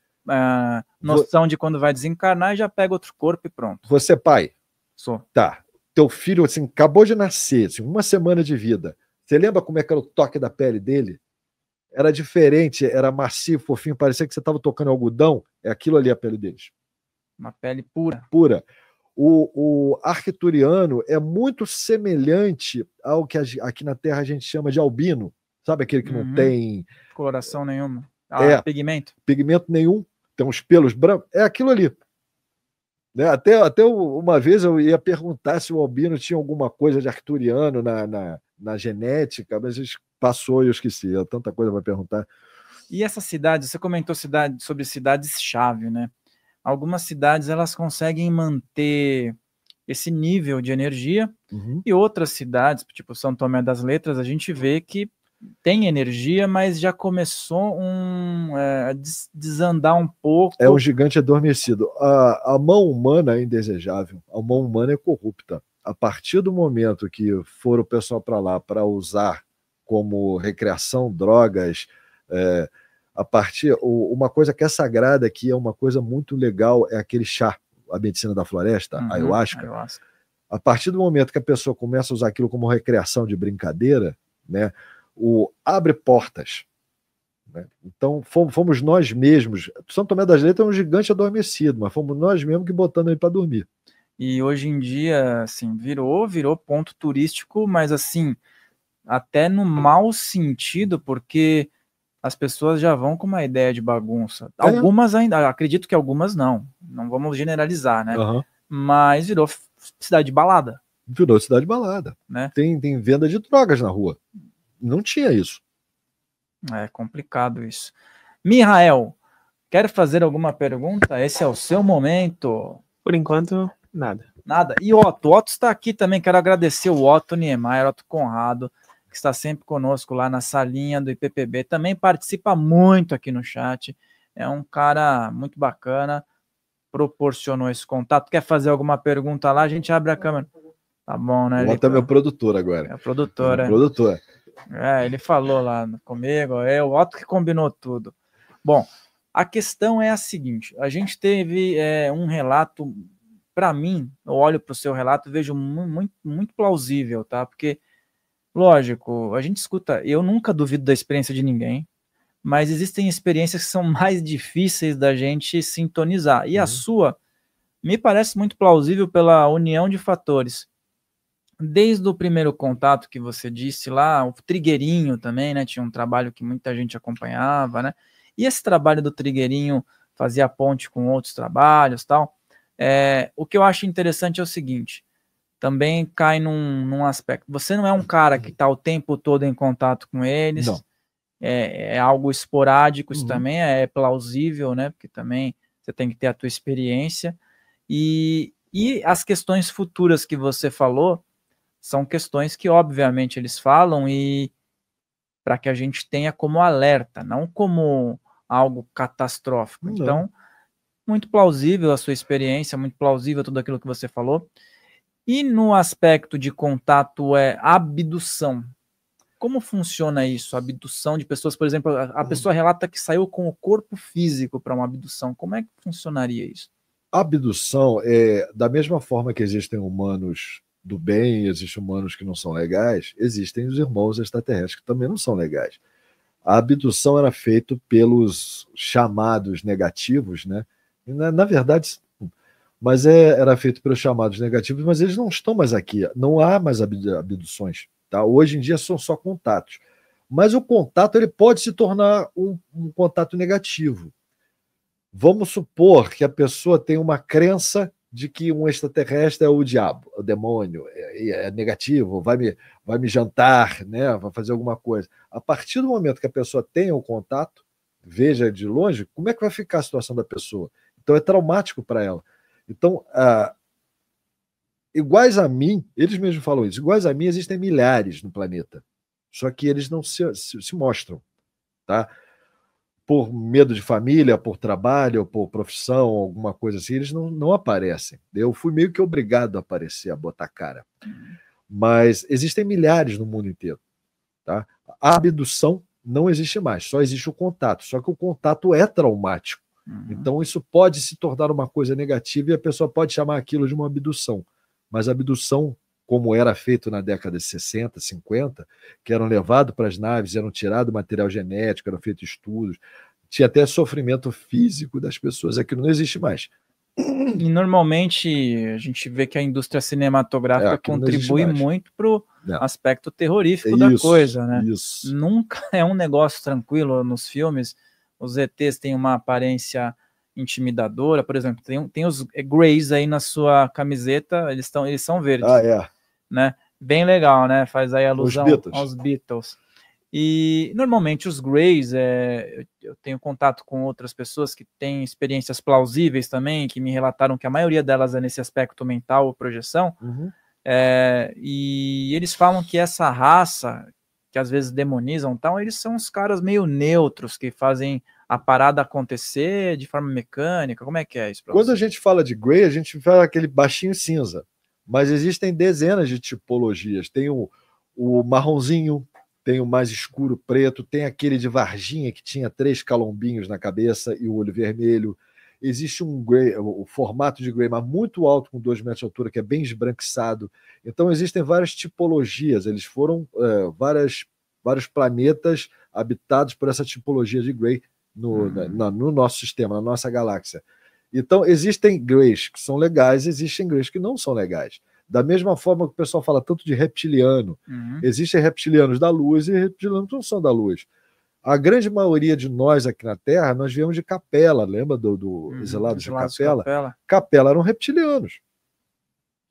noção de quando vai desencarnar e já pega outro corpo e pronto. Você é pai? Sou. Tá. Teu filho, assim, acabou de nascer, assim, 1 semana de vida. Você lembra como é que era o toque da pele dele? Era diferente, era macio, fofinho, parecia que você estava tocando algodão. É aquilo ali a pele deles. Uma pele pura. Pura. O arcturiano é muito semelhante ao que aqui na Terra a gente chama de albino. Sabe aquele que não tem... coloração nenhuma. É, pigmento? Pigmento nenhum. Tem uns pelos brancos. É aquilo ali. Né? Até uma vez eu ia perguntar se o albino tinha alguma coisa de arcturiano na genética, mas passou e eu esqueci. É tanta coisa para perguntar. E essa cidade, você comentou sobre cidades-chave, né? Algumas cidades elas conseguem manter esse nível de energia, e outras cidades, tipo São Tomé das Letras, a gente vê que tem energia, mas já começou a desandar um pouco. É um gigante adormecido. A mão humana é indesejável, a mão humana é corrupta. A partir do momento que for o pessoal para lá para usar como recreação, drogas, uma coisa que é sagrada aqui, é uma coisa muito legal, é aquele chá, a medicina da floresta, ayahuasca. A partir do momento que a pessoa começa a usar aquilo como recreação de brincadeira, né, abre portas. Né? Então fomos nós mesmos. São Tomé das Letras é um gigante adormecido, mas fomos nós mesmos que botamos ele para dormir. E hoje em dia, assim, virou ponto turístico, mas assim, até no mau sentido, porque as pessoas já vão com uma ideia de bagunça. Algumas ainda, acredito que algumas não vamos generalizar, né? Mas virou cidade de balada. Virou cidade de balada. Né? Tem venda de drogas na rua. Não tinha isso. É complicado isso. Mihael, quer fazer alguma pergunta? Esse é o seu momento. Por enquanto, nada. Nada. E Otto está aqui também. Quero agradecer o Otto Niemeyer, Otto Conrado, que está sempre conosco lá na salinha do IPPB. Também participa muito aqui no chat. É um cara muito bacana. Proporcionou esse contato. Quer fazer alguma pergunta lá? A gente abre a câmera. Tá bom, né? O Otto é meu produtor agora. É o produtor, produtor. Ele falou lá comigo, é o Otto que combinou tudo. Bom, a questão é a seguinte, a gente teve um relato, para mim, eu olho para o seu relato e vejo muito, muito plausível, tá? Porque, lógico, a gente escuta, eu nunca duvido da experiência de ninguém, mas existem experiências que são mais difíceis da gente sintonizar, e a sua me parece muito plausível pela união de fatores. Desde o primeiro contato que você disse lá, o Trigueirinho também, né? Tinha um trabalho que muita gente acompanhava, né? E esse trabalho do Trigueirinho fazia ponte com outros trabalhos, tal. O que eu acho interessante é o seguinte, também cai num aspecto. Você não é um cara que está o tempo todo em contato com eles. Não. É algo esporádico, isso também é plausível, né? Porque também você tem que ter a tua experiência. E as questões futuras que você falou, são questões que, obviamente, eles falam e para que a gente tenha como alerta, não como algo catastrófico. Não. Então, muito plausível a sua experiência, muito plausível tudo aquilo que você falou. E no aspecto de contato, abdução. Como funciona isso? Abdução de pessoas, por exemplo, a pessoa relata que saiu com o corpo físico para uma abdução. Como é que funcionaria isso? Abdução da mesma forma que existem humanos do bem, existem humanos que não são legais, existem os irmãos extraterrestres que também não são legais. A abdução era feita pelos chamados negativos, né? Na verdade, mas era feito pelos chamados negativos, mas eles não estão mais aqui, não há mais abduções. Tá? Hoje em dia são só contatos. Mas o contato ele pode se tornar um contato negativo. Vamos supor que a pessoa tem uma crença de que um extraterrestre é o diabo, o demônio, é negativo, vai me jantar, né? Vai fazer alguma coisa. A partir do momento que a pessoa tenha o contato, veja de longe, como é que vai ficar a situação da pessoa? Então é traumático para ela. Então, iguais a mim, eles mesmos falam isso, iguais a mim existem milhares no planeta, só que eles não se mostram, tá? Por medo de família, por trabalho, por profissão, alguma coisa assim, eles não aparecem. Eu fui meio que obrigado a aparecer, a botar cara. Mas existem milhares no mundo inteiro. Tá? A abdução não existe mais, só existe o contato. Só que o contato é traumático. Então isso pode se tornar uma coisa negativa e a pessoa pode chamar aquilo de uma abdução. Mas a abdução, como era feito na década de 60, 50, que eram levados para as naves, eram tirados material genético, eram feitos estudos, tinha até sofrimento físico das pessoas, aquilo não existe mais. E normalmente a gente vê que a indústria cinematográfica contribui muito para o aspecto terrorífico da coisa, né? Isso. Nunca é um negócio tranquilo nos filmes. Os ETs têm uma aparência intimidadora. Por exemplo, tem os Greys aí na sua camiseta, eles são verdes. Ah, é. Né? Bem legal, né? Faz aí alusão Beatles. aos Beatles. E normalmente os Greys, eu tenho contato com outras pessoas que têm experiências plausíveis também, que me relataram que a maioria delas é nesse aspecto mental ou projeção. Uhum. E eles falam que essa raça, que às vezes demonizam e tal, eles são uns caras meio neutros, que fazem a parada acontecer de forma mecânica. Como é que é isso pra Quando você? a gente fala de Grey, a gente fala aquele baixinho cinza. Mas existem dezenas de tipologias. Tem o marronzinho, tem o mais escuro preto, tem aquele de Varginha que tinha 3 calombinhos na cabeça e o olho vermelho. Existe um Grey, o formato de Grey, mas muito alto, com 2 metros de altura, que é bem esbranquiçado. Então existem várias tipologias. Eles foram vários planetas habitados por essa tipologia de Grey no nosso sistema, na nossa galáxia. Então, existem Greys que são legais, existem Greys que não são legais. Da mesma forma que o pessoal fala tanto de reptiliano, existem reptilianos da luz e reptilianos que não são da luz. A grande maioria de nós aqui na Terra, nós viemos de Capela, lembra do Exilados de Capela? Capela eram reptilianos.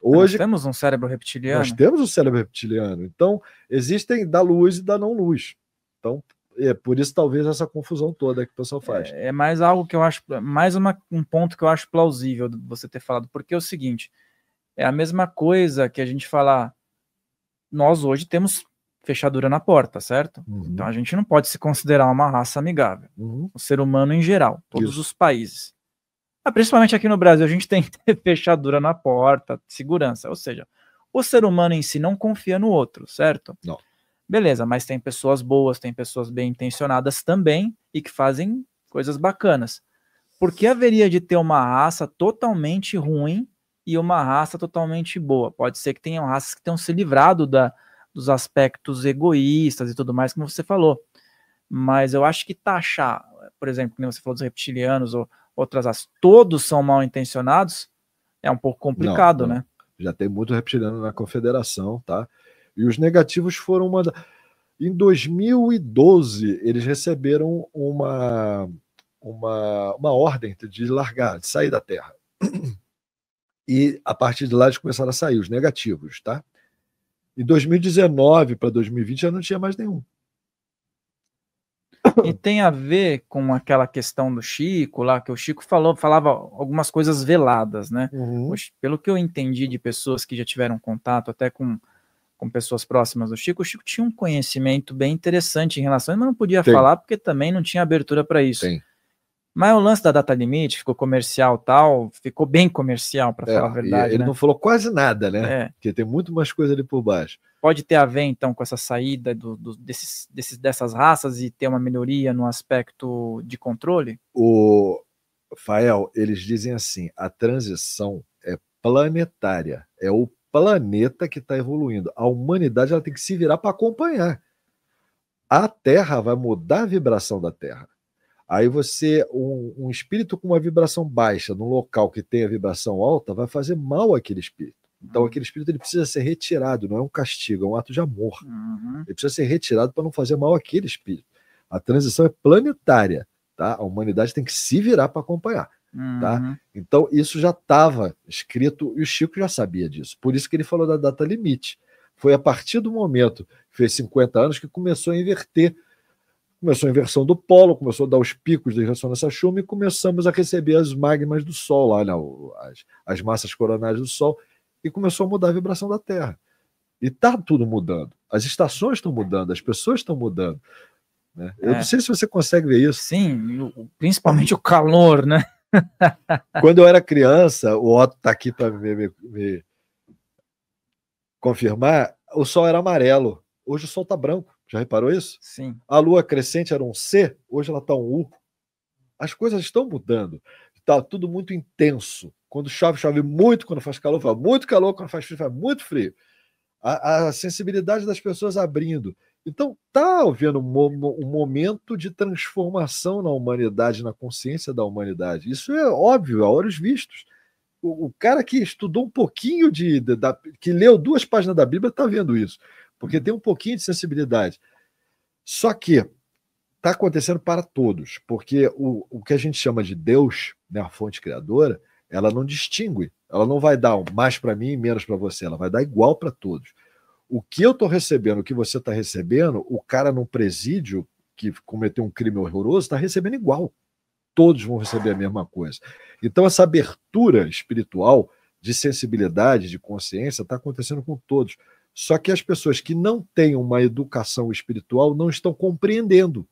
Hoje, nós temos um cérebro reptiliano? Nós temos um cérebro reptiliano. Então, existem da luz e da não luz. Então, por isso talvez essa confusão toda que o pessoal faz. É mais algo que eu acho, mais um ponto que eu acho plausível você ter falado, porque é o seguinte, é a mesma coisa que a gente falar, nós hoje temos fechadura na porta, certo? Então a gente não pode se considerar uma raça amigável. O ser humano em geral, todos os países. Principalmente aqui no Brasil, a gente tem que ter fechadura na porta, segurança, ou seja, o ser humano em si não confia no outro, certo? Não. Beleza, mas tem pessoas boas, tem pessoas bem intencionadas também e que fazem coisas bacanas. Por que haveria de ter uma raça totalmente ruim e uma raça totalmente boa? Pode ser que tenham raças que tenham se livrado dos aspectos egoístas e tudo mais, como você falou. Mas eu acho que taxar, por exemplo, como você falou dos reptilianos ou outras raças, todos são mal intencionados, é um pouco complicado, né? Já tem muito reptiliano na confederação, tá? E os negativos foram Em 2012, eles receberam uma ordem de largar, de sair da Terra. E a partir de lá eles começaram a sair, os negativos, tá? Em 2019 para 2020 já não tinha mais nenhum. E tem a ver com aquela questão do Chico lá, que o Chico falava algumas coisas veladas, né? Pelo que eu entendi de pessoas que já tiveram contato até com pessoas próximas do Chico, o Chico tinha um conhecimento bem interessante em relação a isso, mas não podia falar porque também não tinha abertura para isso. Mas o lance da data limite ficou comercial tal, ficou bem comercial, para falar a verdade. Ele não falou quase nada, né? Porque tem muito mais coisa ali por baixo. Pode ter a ver, então, com essa saída dessas raças e ter uma melhoria no aspecto de controle? Fael, eles dizem assim, a transição é planetária, é o planeta que está evoluindo. A humanidade ela tem que se virar para acompanhar. A Terra vai mudar a vibração da Terra. Aí um espírito com uma vibração baixa num local que tem a vibração alta vai fazer mal àquele espírito. Então aquele espírito ele precisa ser retirado, não é um castigo, é um ato de amor. Ele precisa ser retirado para não fazer mal àquele espírito. A transição é planetária, tá? A humanidade tem que se virar para acompanhar. Tá? Então isso já estava escrito e o Chico já sabia disso, por isso que ele falou da data limite. Foi a partir do momento que fez 50 anos que começou a inverter, começou a inversão do polo, começou a dar os picos de ressonância Schumann e começamos a receber as magmas do Sol, lá, as massas coronárias do Sol, e começou a mudar a vibração da Terra. E está tudo mudando, as estações estão mudando, as pessoas estão mudando, né? Eu não sei se você consegue ver isso. Sim, principalmente o calor, né? Quando eu era criança, o Otto está aqui para me confirmar, o sol era amarelo. Hoje o sol está branco. Já reparou isso? Sim. A lua crescente era um C, hoje ela está um U. As coisas estão mudando. Está tudo muito intenso. Quando chove, chove muito. Quando faz calor, faz muito calor. Quando faz frio, faz muito frio. A sensibilidade das pessoas abrindo. Então, está havendo um momento de transformação na humanidade, na consciência da humanidade. Isso é óbvio, a olhos vistos. O cara que estudou um pouquinho, que leu 2 páginas da Bíblia, está vendo isso. Porque tem um pouquinho de sensibilidade. Só que está acontecendo para todos, porque o que a gente chama de Deus, né, a fonte criadora, ela não distingue, ela não vai dar mais para mim e menos para você, ela vai dar igual para todos. O que eu estou recebendo, o que você está recebendo, o cara num presídio que cometeu um crime horroroso está recebendo igual. Todos vão receber a mesma coisa. Então, essa abertura espiritual, de sensibilidade, de consciência, está acontecendo com todos. Só que as pessoas que não têm uma educação espiritual não estão compreendendo.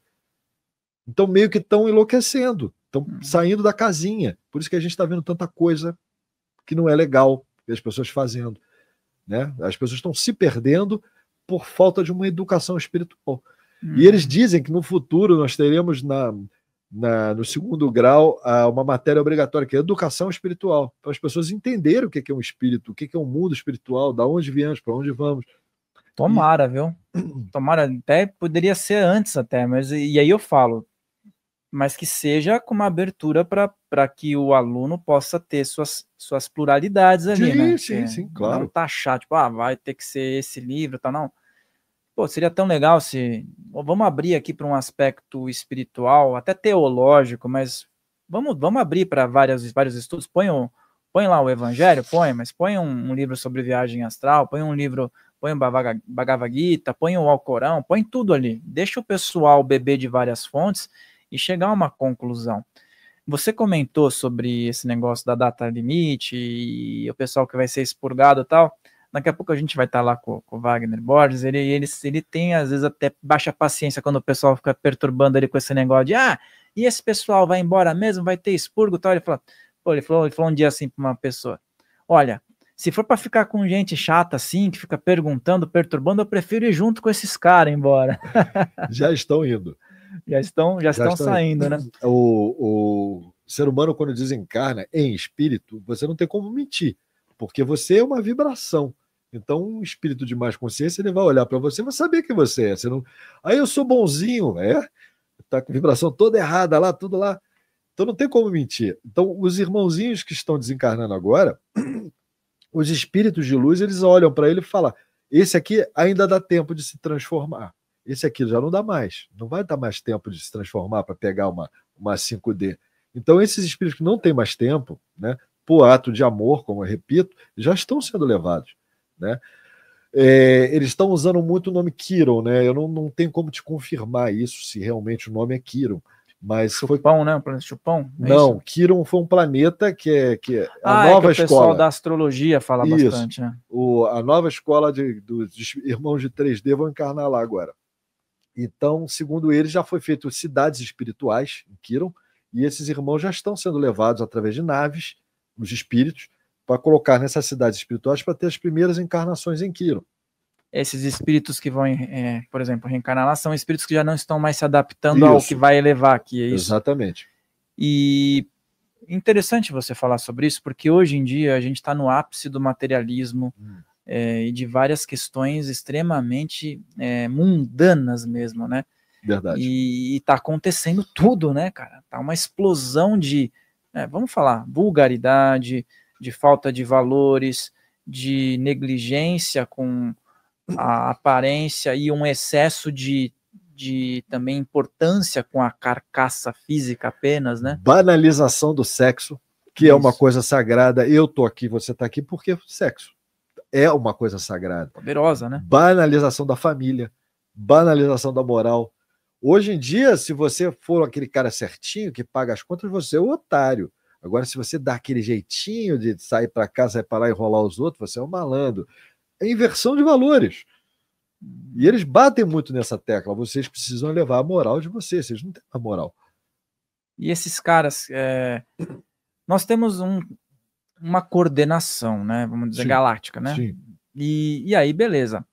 Então, meio que estão enlouquecendo, estão saindo da casinha. Por isso que a gente está vendo tanta coisa que não é legal, que as pessoas fazendo. Né? As pessoas estão se perdendo por falta de uma educação espiritual. E eles dizem que no futuro nós teremos no segundo grau uma matéria obrigatória, que é educação espiritual, para as pessoas entenderem o que é um espírito, o que é um mundo espiritual, da onde viemos, para onde vamos. Tomara, viu? Tomara, até poderia ser antes até, mas e aí eu falo, mas que seja com uma abertura para que o aluno possa ter suas pluralidades ali, sim, né? Sim, claro. Não taxar, tipo, vai ter que ser esse livro, tá, não. Pô, seria tão legal se... Vamos abrir aqui para um aspecto espiritual, até teológico, mas vamos abrir para vários estudos. Põe lá o Evangelho, mas põe um livro sobre viagem astral, põe o Bhagavad Gita, põe o Alcorão, põe tudo ali. Deixa o pessoal beber de várias fontes e chegar a uma conclusão. Você comentou sobre esse negócio da data limite e o pessoal que vai ser expurgado e tal. Daqui a pouco a gente vai estar lá com o Wagner Borges, ele tem, às vezes, até baixa paciência quando o pessoal fica perturbando ele com esse negócio de, e esse pessoal vai embora mesmo, vai ter expurgo e tal. Ele falou um dia assim para uma pessoa, olha, se for para ficar com gente chata assim, que fica perguntando, perturbando, eu prefiro ir junto com esses caras embora. Já estão indo. Já estão saindo, né? O ser humano, quando desencarna em espírito, você não tem como mentir, porque você é uma vibração. Então, um espírito de mais consciência, ele vai olhar para você e vai saber que você é. Você não... Aí eu sou bonzinho, tá com vibração toda errada lá, tudo lá. Então não tem como mentir. Então, os irmãozinhos que estão desencarnando agora, os espíritos de luz, eles olham para ele e falam, esse aqui ainda dá tempo de se transformar. Esse aqui já não dá mais. Não vai dar mais tempo de se transformar para pegar uma 5D. Então, esses espíritos que não têm mais tempo, né, por ato de amor, como eu repito, já estão sendo levados. Né? Eles estão usando muito o nome Quiron, né? Eu não tenho como te confirmar isso, se realmente o nome é Quiron. Mas Chupão, né? O planeta Chupão? Não, Quiron foi um planeta que é a nova escola. O pessoal da astrologia fala bastante, né? A nova escola dos irmãos de 3D vão encarnar lá agora. Então, segundo eles, já foi feito cidades espirituais em Quiron, e esses irmãos já estão sendo levados através de naves, os espíritos, para colocar nessas cidades espirituais para ter as primeiras encarnações em Quiron. Esses espíritos que vão, por exemplo, reencarnar lá, são espíritos que já não estão mais se adaptando ao que vai elevar aqui, é isso? Exatamente. E interessante você falar sobre isso, porque hoje em dia a gente está no ápice do materialismo e de várias questões extremamente mundanas mesmo, né? Verdade. E está acontecendo tudo, né, cara? Tá uma explosão de, vamos falar, vulgaridade, de falta de valores, de negligência com a aparência e um excesso de também importância com a carcaça física apenas, né? Banalização do sexo, que é uma coisa sagrada. Eu tô aqui, você tá aqui porque sexo é uma coisa sagrada. Poderosa, né? Banalização da família, banalização da moral. Hoje em dia, se você for aquele cara certinho que paga as contas, você é um otário. Agora, se você dá aquele jeitinho de sair para cá, sair para lá e enrolar os outros, você é um malandro. É inversão de valores. E eles batem muito nessa tecla. Vocês precisam levar a moral de vocês. Vocês não têm a moral. E esses caras... nós temos uma coordenação, né? Vamos dizer, galáctica, né? Sim. E aí, beleza.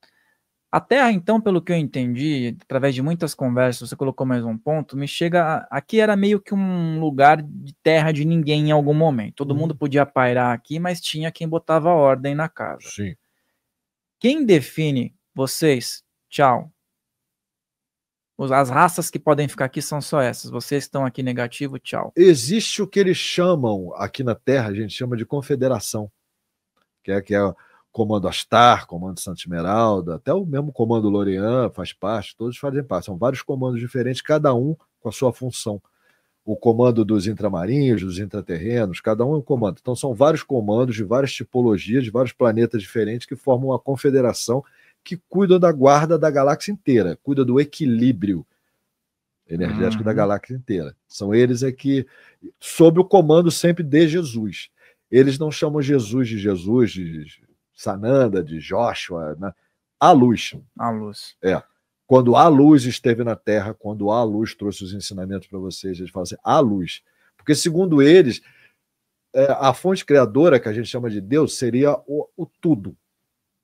A Terra, então, pelo que eu entendi, através de muitas conversas, você colocou mais um ponto, me chega... Aqui era meio que um lugar de terra de ninguém em algum momento. Todo mundo podia pairar aqui, mas tinha quem botava ordem na casa. Sim. Quem define vocês? Tchau. As raças que podem ficar aqui são só essas. Vocês estão aqui negativo, tchau. Existe o que eles chamam, aqui na Terra, a gente chama de confederação. Que é Comando Astar, Comando Santa Esmeralda, até o mesmo Comando Lorian faz parte, todos fazem parte. São vários comandos diferentes, cada um com a sua função. O comando dos intramarinhos, dos intraterrenos, cada um é um comando. Então são vários comandos de várias tipologias, de vários planetas diferentes que formam uma confederação que cuida da guarda da galáxia inteira, cuida do equilíbrio energético da galáxia inteira. São eles que, sob o comando sempre de Jesus. Eles não chamam Jesus, de Sananda, de Joshua, né? A luz. A luz. Quando a luz esteve na Terra, quando a luz trouxe os ensinamentos para vocês, eles falam assim, a luz. Porque, segundo eles, a fonte criadora, que a gente chama de Deus, seria o tudo.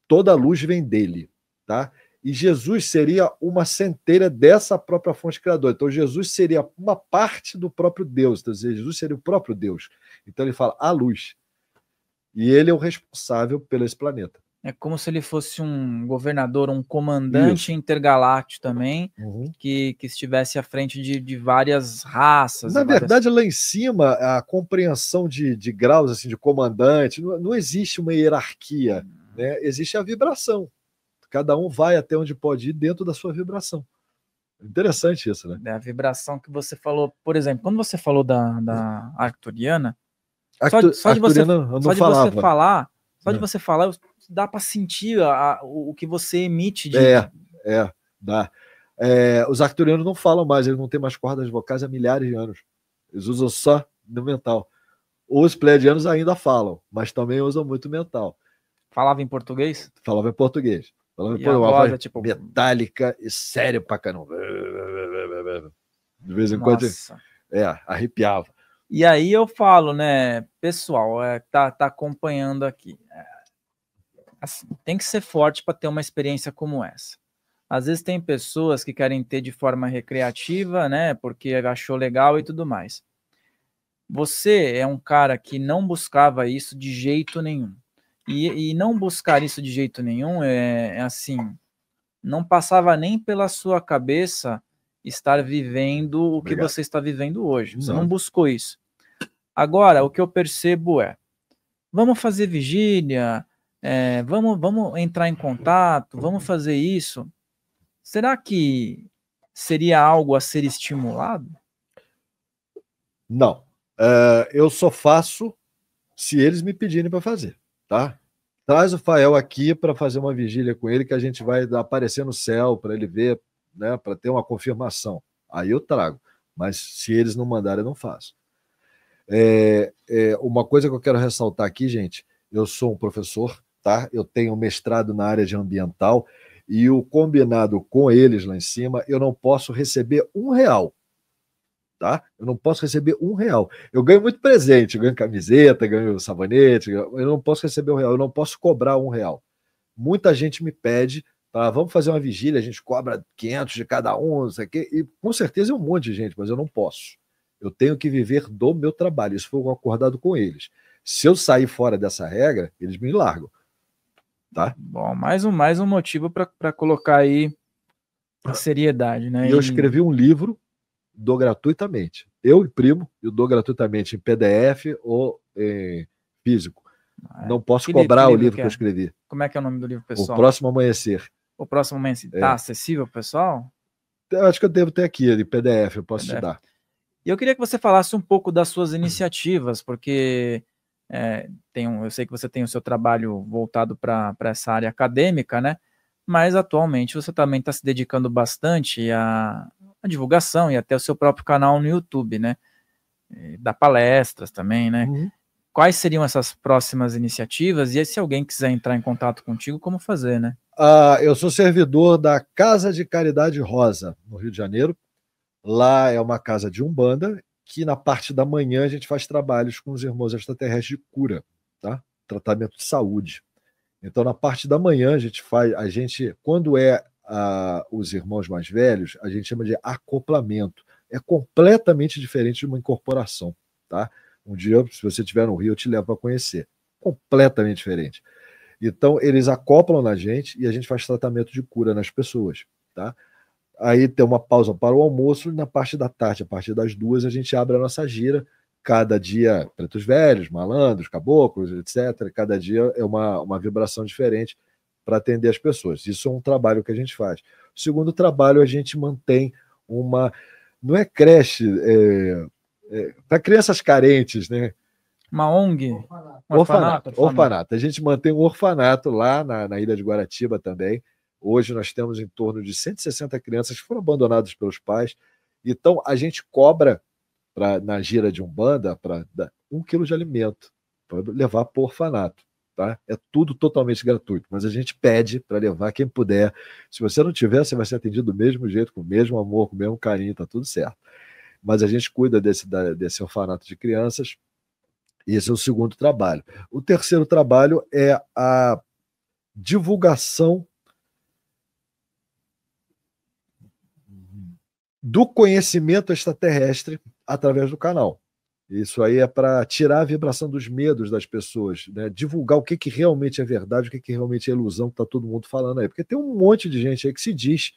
Toda a luz vem dele, tá? E Jesus seria uma centelha dessa própria fonte criadora. Então, Jesus seria uma parte do próprio Deus. Então, Jesus seria o próprio Deus. Então, ele fala a luz. E ele é o responsável pelo esse planeta. É como se ele fosse um governador, um comandante intergaláctico também, que estivesse à frente de várias raças. Na verdade, lá em cima, a compreensão de graus assim, de comandante, não existe uma hierarquia, né? Existe a vibração. Cada um vai até onde pode ir dentro da sua vibração. Interessante isso, né? A vibração que você falou, por exemplo, quando você falou da arcturiana, só de você falar, dá para sentir o que você emite. Dá. Os arcturianos não falam mais, eles não têm mais cordas vocais há milhares de anos. Eles usam só no mental. Os pleiadianos ainda falam, mas também usam muito mental. Falava em português? Falava em português. E a voz é tipo metálica e sério pra caramba. De vez em quando arrepiava. E aí eu falo, né, pessoal, tá acompanhando aqui. Assim, tem que ser forte para ter uma experiência como essa. Às vezes tem pessoas que querem ter de forma recreativa, né, porque achou legal e tudo mais. Você é um cara que não buscava isso de jeito nenhum. E não buscar isso de jeito nenhum é assim, não passava nem pela sua cabeça estar vivendo o que você está vivendo hoje. Você não buscou isso. Agora, o que eu percebo vamos fazer vigília, vamos entrar em contato, vamos fazer isso. Será que seria algo a ser estimulado? Não. Eu só faço se eles me pedirem para fazer, tá? Traz o Fael aqui para fazer uma vigília com ele, que a gente vai aparecer no céu para ele ver, né, para ter uma confirmação. Aí eu trago. Mas se eles não mandarem, eu não faço. Uma coisa que eu quero ressaltar aqui, gente, eu sou um professor, tá? Eu tenho mestrado na área de ambiental e o combinado com eles lá em cima, eu não posso receber R$1. Tá? Eu não posso receber R$1. Eu ganho muito presente, eu ganho camiseta, ganho sabonete, eu não posso receber R$1, eu não posso cobrar R$1. Muita gente me pede, vamos fazer uma vigília, a gente cobra 500 de cada um, não sei o quê, e com certeza é um monte de gente, mas eu não posso. Eu tenho que viver do meu trabalho, isso foi acordado com eles. Se eu sair fora dessa regra, eles me largam. Tá? Bom, mais um motivo para colocar aí a seriedade, né? E eu escrevi um livro, dou gratuitamente. Eu imprimo e dou gratuitamente em PDF ou em físico. Não posso cobrar o livro que eu escrevi. Como é que é o nome do livro, pessoal? O Próximo Amanhecer. O Próximo Amanhecer. Tá acessível, pessoal? Eu acho que eu devo ter aqui, em PDF, eu posso te dar. E eu queria que você falasse um pouco das suas iniciativas, porque eu sei que você tem o seu trabalho voltado para essa área acadêmica, né? Mas atualmente você também está se dedicando bastante à divulgação e até o seu próprio canal no YouTube, né? Dá palestras também, né? Quais seriam essas próximas iniciativas? E se alguém quiser entrar em contato contigo, como fazer, né? Eu sou servidor da Casa de Caridade Rosa, no Rio de Janeiro. Lá é uma casa de Umbanda, que na parte da manhã a gente faz trabalhos com os irmãos extraterrestres de cura, tá? Tratamento de saúde. Então, na parte da manhã, quando os irmãos mais velhos, a gente chama de acoplamento. É completamente diferente de uma incorporação, tá? Um dia, se você estiver no Rio, eu te levo para conhecer. Completamente diferente. Então, eles acoplam na gente e a gente faz tratamento de cura nas pessoas, tá? Aí tem uma pausa para o almoço e na parte da tarde, a partir das 2, a gente abre a nossa gira cada dia, pretos velhos, malandros, caboclos, etc. Cada dia é uma vibração diferente para atender as pessoas. Isso é um trabalho que a gente faz. O segundo trabalho, a gente mantém uma... Não é creche, para crianças carentes, né? Uma ONG? Orfanato. A gente mantém um orfanato lá na Ilha de Guaratiba também. Hoje nós temos em torno de 160 crianças que foram abandonadas pelos pais. Então, a gente cobra na gira de Umbanda para dar 1 quilo de alimento para levar para o orfanato. Tá? É tudo totalmente gratuito, mas a gente pede para levar quem puder. Se você não tiver, você vai ser atendido do mesmo jeito, com o mesmo amor, com o mesmo carinho, tá tudo certo. Mas a gente cuida desse orfanato de crianças. E esse é o segundo trabalho. O terceiro trabalho é a divulgação do conhecimento extraterrestre através do canal. Isso aí é para tirar a vibração dos medos das pessoas, né? Divulgar o que realmente é verdade, o que realmente é ilusão que está todo mundo falando aí. Porque tem um monte de gente aí que se diz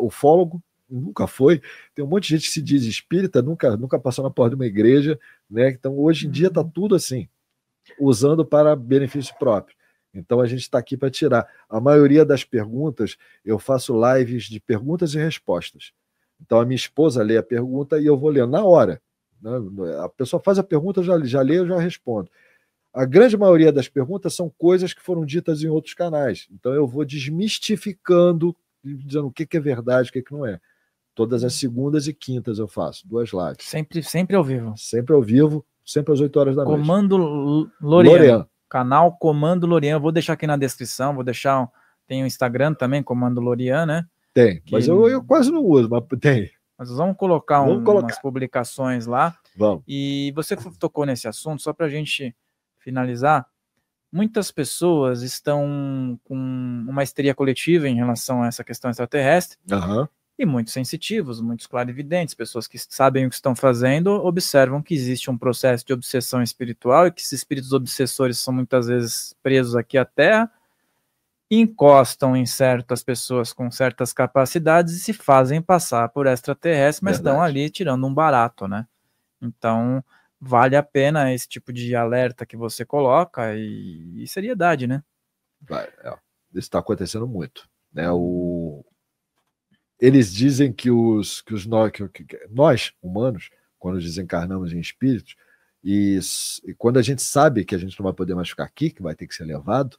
ufólogo, nunca foi. Tem um monte de gente que se diz espírita, nunca passou na porta de uma igreja, né? Então, hoje em dia está tudo assim, usando para benefício próprio. Então, a gente está aqui para tirar. A maioria das perguntas, eu faço lives de perguntas e respostas. Então, a minha esposa lê a pergunta e eu vou ler na hora. A pessoa faz a pergunta, eu já leio, eu já respondo. A grande maioria das perguntas são coisas que foram ditas em outros canais. Então, eu vou desmistificando, dizendo o que é verdade, o que não é. Todas as segundas e quintas eu faço, 2 lives. Sempre ao vivo. Sempre ao vivo, sempre às 8 horas da noite. Comando Lorian. Canal Comando Lorian. Eu vou deixar aqui na descrição, tem o Instagram também, Comando Lorian, né? Tem, mas eu quase não uso, mas tem. Mas vamos colocar umas publicações lá. Vamos. E você tocou nesse assunto, só para a gente finalizar. Muitas pessoas estão com uma histeria coletiva em relação a essa questão extraterrestre. Uhum. E muitos sensitivos, muitos clarividentes, pessoas que sabem o que estão fazendo, observam que existe um processo de obsessão espiritual e que esses espíritos obsessores são muitas vezes presos aqui à Terra, encostam em certas pessoas com certas capacidades e se fazem passar por extraterrestres, mas estão ali tirando um barato, né? Então, vale a pena esse tipo de alerta que você coloca e seriedade, né? Isso está acontecendo muito, né? Eles dizem que nós, humanos, quando desencarnamos em espíritos, e quando a gente sabe que a gente não vai poder mais ficar aqui, que vai ter que ser levado,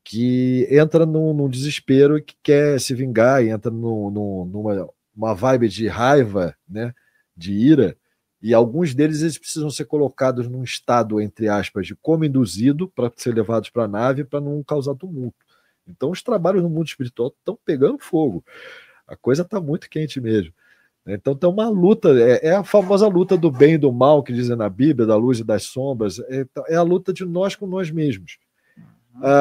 que entra num desespero e que quer se vingar, e entra numa vibe de raiva, né, de ira, e alguns deles eles precisam ser colocados num estado, entre aspas, de coma induzido para ser levados para a nave para não causar tumulto. Então os trabalhos no mundo espiritual estão pegando fogo. A coisa está muito quente mesmo. Então tem uma luta, é a famosa luta do bem e do mal que dizem na Bíblia, da luz e das sombras, é a luta de nós com nós mesmos.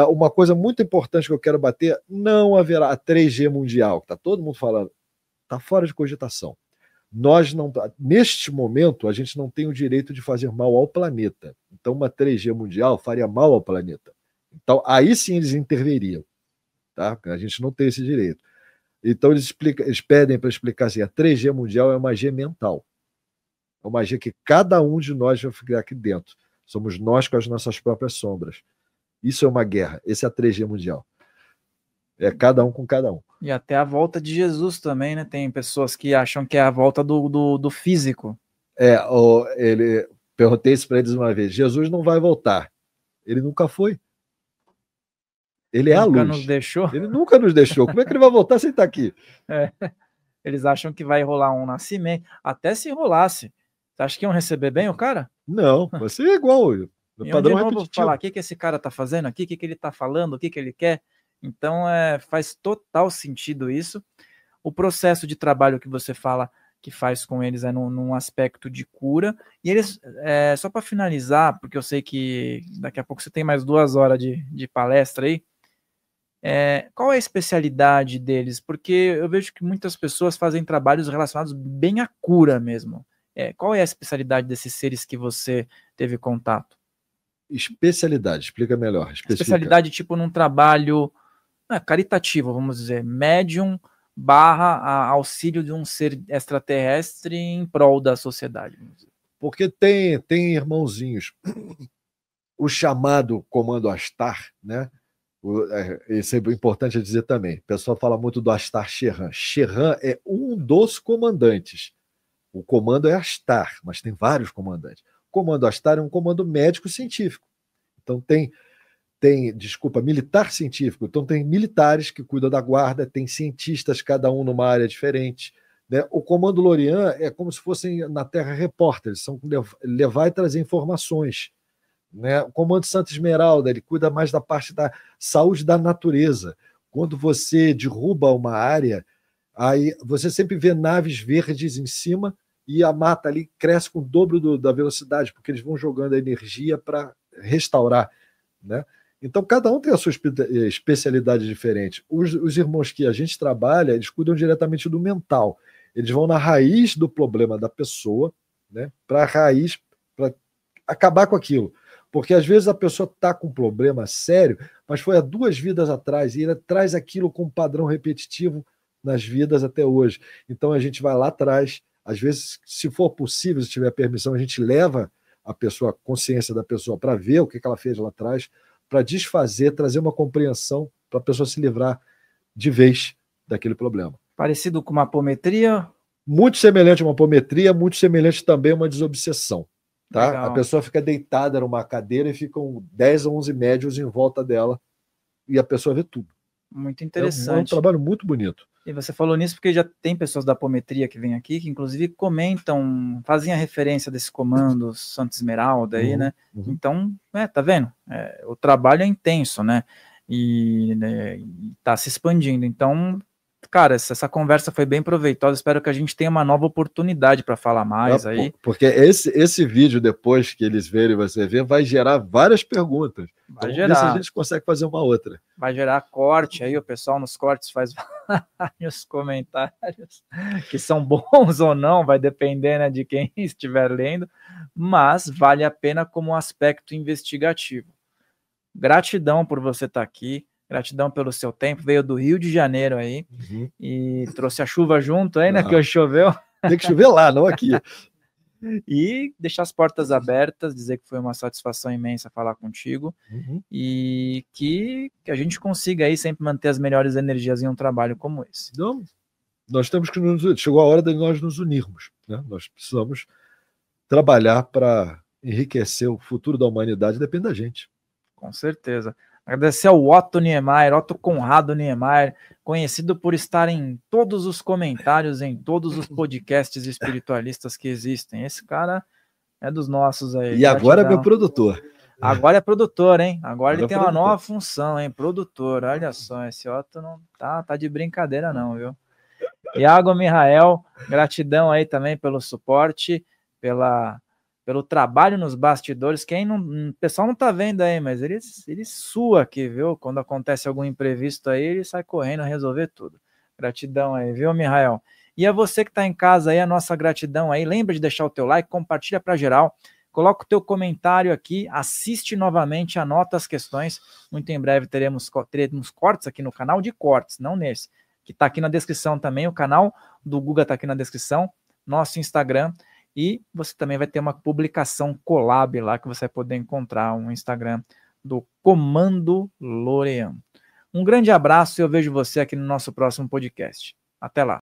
Uma coisa muito importante que eu quero bater, não haverá a 3G mundial, que está todo mundo falando, está fora de cogitação. Neste momento, a gente não tem o direito de fazer mal ao planeta. Então uma 3G mundial faria mal ao planeta. Então aí sim eles interviriam. Tá? A gente não tem esse direito. Então eles pedem para explicar assim, a 3G mundial é uma G mental. É uma G que cada um de nós vai ficar aqui dentro. Somos nós com as nossas próprias sombras. Isso é uma guerra. Esse é a 3G mundial. É cada um com cada um. E até a volta de Jesus também, né? Tem pessoas que acham que é a volta do físico. Perguntei isso para eles uma vez. Jesus não vai voltar. Ele nunca foi. Ele é a luz. Nos deixou. Ele nunca nos deixou. Como é que ele vai voltar sem estar aqui? Eles acham que vai rolar um nascimento. Até se rolasse. Você acha que iam receber bem o cara? Não, vai ser igual. Padrão repetitivo. Falar o que esse cara tá fazendo aqui, o que ele tá falando, o que ele quer. Então, faz total sentido isso. O processo de trabalho que você fala que faz com eles num aspecto de cura. E eles, só para finalizar, porque eu sei que daqui a pouco você tem mais 2 horas de palestra aí, qual é a especialidade deles? Porque eu vejo que muitas pessoas fazem trabalhos relacionados bem à cura mesmo. Qual é a especialidade desses seres que você teve contato? Especialidade, explica melhor. Especialidade tipo num trabalho caritativo, vamos dizer, médium / auxílio de um ser extraterrestre em prol da sociedade. Porque tem irmãozinhos. O chamado comando Astar, né? Isso é importante dizer também. O pessoal fala muito do Astar Sherran. Sherran é um dos comandantes. O comando é Astar, mas tem vários comandantes. O comando Astar é um comando médico-científico. Então militar científico. Então tem militares que cuidam da guarda, tem cientistas, cada um numa área diferente. Né? O comando Lorian é como se fossem na Terra repórteres, são levar e trazer informações. Né? O comando Santa Esmeralda, ele cuida mais da parte da saúde da natureza. Quando você derruba uma área, aí você sempre vê naves verdes em cima e a mata ali cresce com o dobro da velocidade, porque eles vão jogando a energia para restaurar. Né? Então, cada um tem a sua especialidade diferente. Os irmãos que a gente trabalha, eles cuidam diretamente do mental. Eles vão na raiz do problema da pessoa, né? Para a raiz, para acabar com aquilo. Porque às vezes a pessoa está com um problema sério, mas foi há 2 vidas atrás, e ele traz aquilo com um padrão repetitivo nas vidas até hoje. Então a gente vai lá atrás, às vezes, se for possível, se tiver permissão, a gente leva a consciência da pessoa para ver o que ela fez lá atrás, para desfazer, trazer uma compreensão para a pessoa se livrar de vez daquele problema. Parecido com uma apometria? Muito semelhante a uma apometria, muito semelhante também a uma desobsessão. Tá? Legal. A pessoa fica deitada numa cadeira e ficam 10 ou 11 médios em volta dela e a pessoa vê tudo. Muito interessante. É um trabalho muito bonito. E você falou nisso porque já tem pessoas da apometria que vêm aqui, que inclusive comentam, fazem a referência desse comando Santa Esmeralda aí, né? Então, tá vendo? O trabalho é intenso, né? E tá se expandindo. Então, cara, essa conversa foi bem proveitosa. Espero que a gente tenha uma nova oportunidade para falar mais aí. Porque esse vídeo, depois que eles verem, você ver, vai gerar várias perguntas. Vai então, gerar. Vamos ver se a gente consegue fazer uma outra. Vai gerar corte aí, o pessoal nos cortes faz vários comentários, que são bons ou não, vai depender, né, de quem estiver lendo, mas vale a pena como aspecto investigativo. Gratidão por você estar aqui. Gratidão pelo seu tempo, veio do Rio de Janeiro aí, e trouxe a chuva junto aí, né, que hoje choveu. Tem que chover lá, não aqui. E deixar as portas abertas, dizer que foi uma satisfação imensa falar contigo, e que a gente consiga aí sempre manter as melhores energias em um trabalho como esse. Então, nós temos que chegou a hora de nós nos unirmos, né? Nós precisamos trabalhar para enriquecer o futuro da humanidade, depende da gente. Com certeza. Agradecer ao Otto Niemeyer, Otto Conrado Niemeyer, conhecido por estar em todos os comentários, em todos os podcasts espiritualistas que existem. Esse cara é dos nossos aí. E agora é meu produtor. Agora é produtor, hein? Agora ele tem uma nova função, hein? Produtor. Olha só, esse Otto não tá de brincadeira não, viu? Iago Mihael, gratidão aí também pelo suporte, pelo trabalho nos bastidores. O pessoal não tá vendo aí, mas ele sua aqui, viu? Quando acontece algum imprevisto aí, ele sai correndo a resolver tudo. Gratidão aí, viu, Mihael? E a você que tá em casa aí, a nossa gratidão aí. Lembra de deixar o teu like, compartilha para geral, coloca o teu comentário aqui, assiste novamente, anota as questões. Muito em breve teremos cortes aqui no canal de cortes, não nesse, que tá aqui na descrição também. O canal do Guga tá aqui na descrição, nosso Instagram. E você também vai ter uma publicação collab lá que você vai poder encontrar um Instagram do Comando Lorian. Um grande abraço e eu vejo você aqui no nosso próximo podcast. Até lá.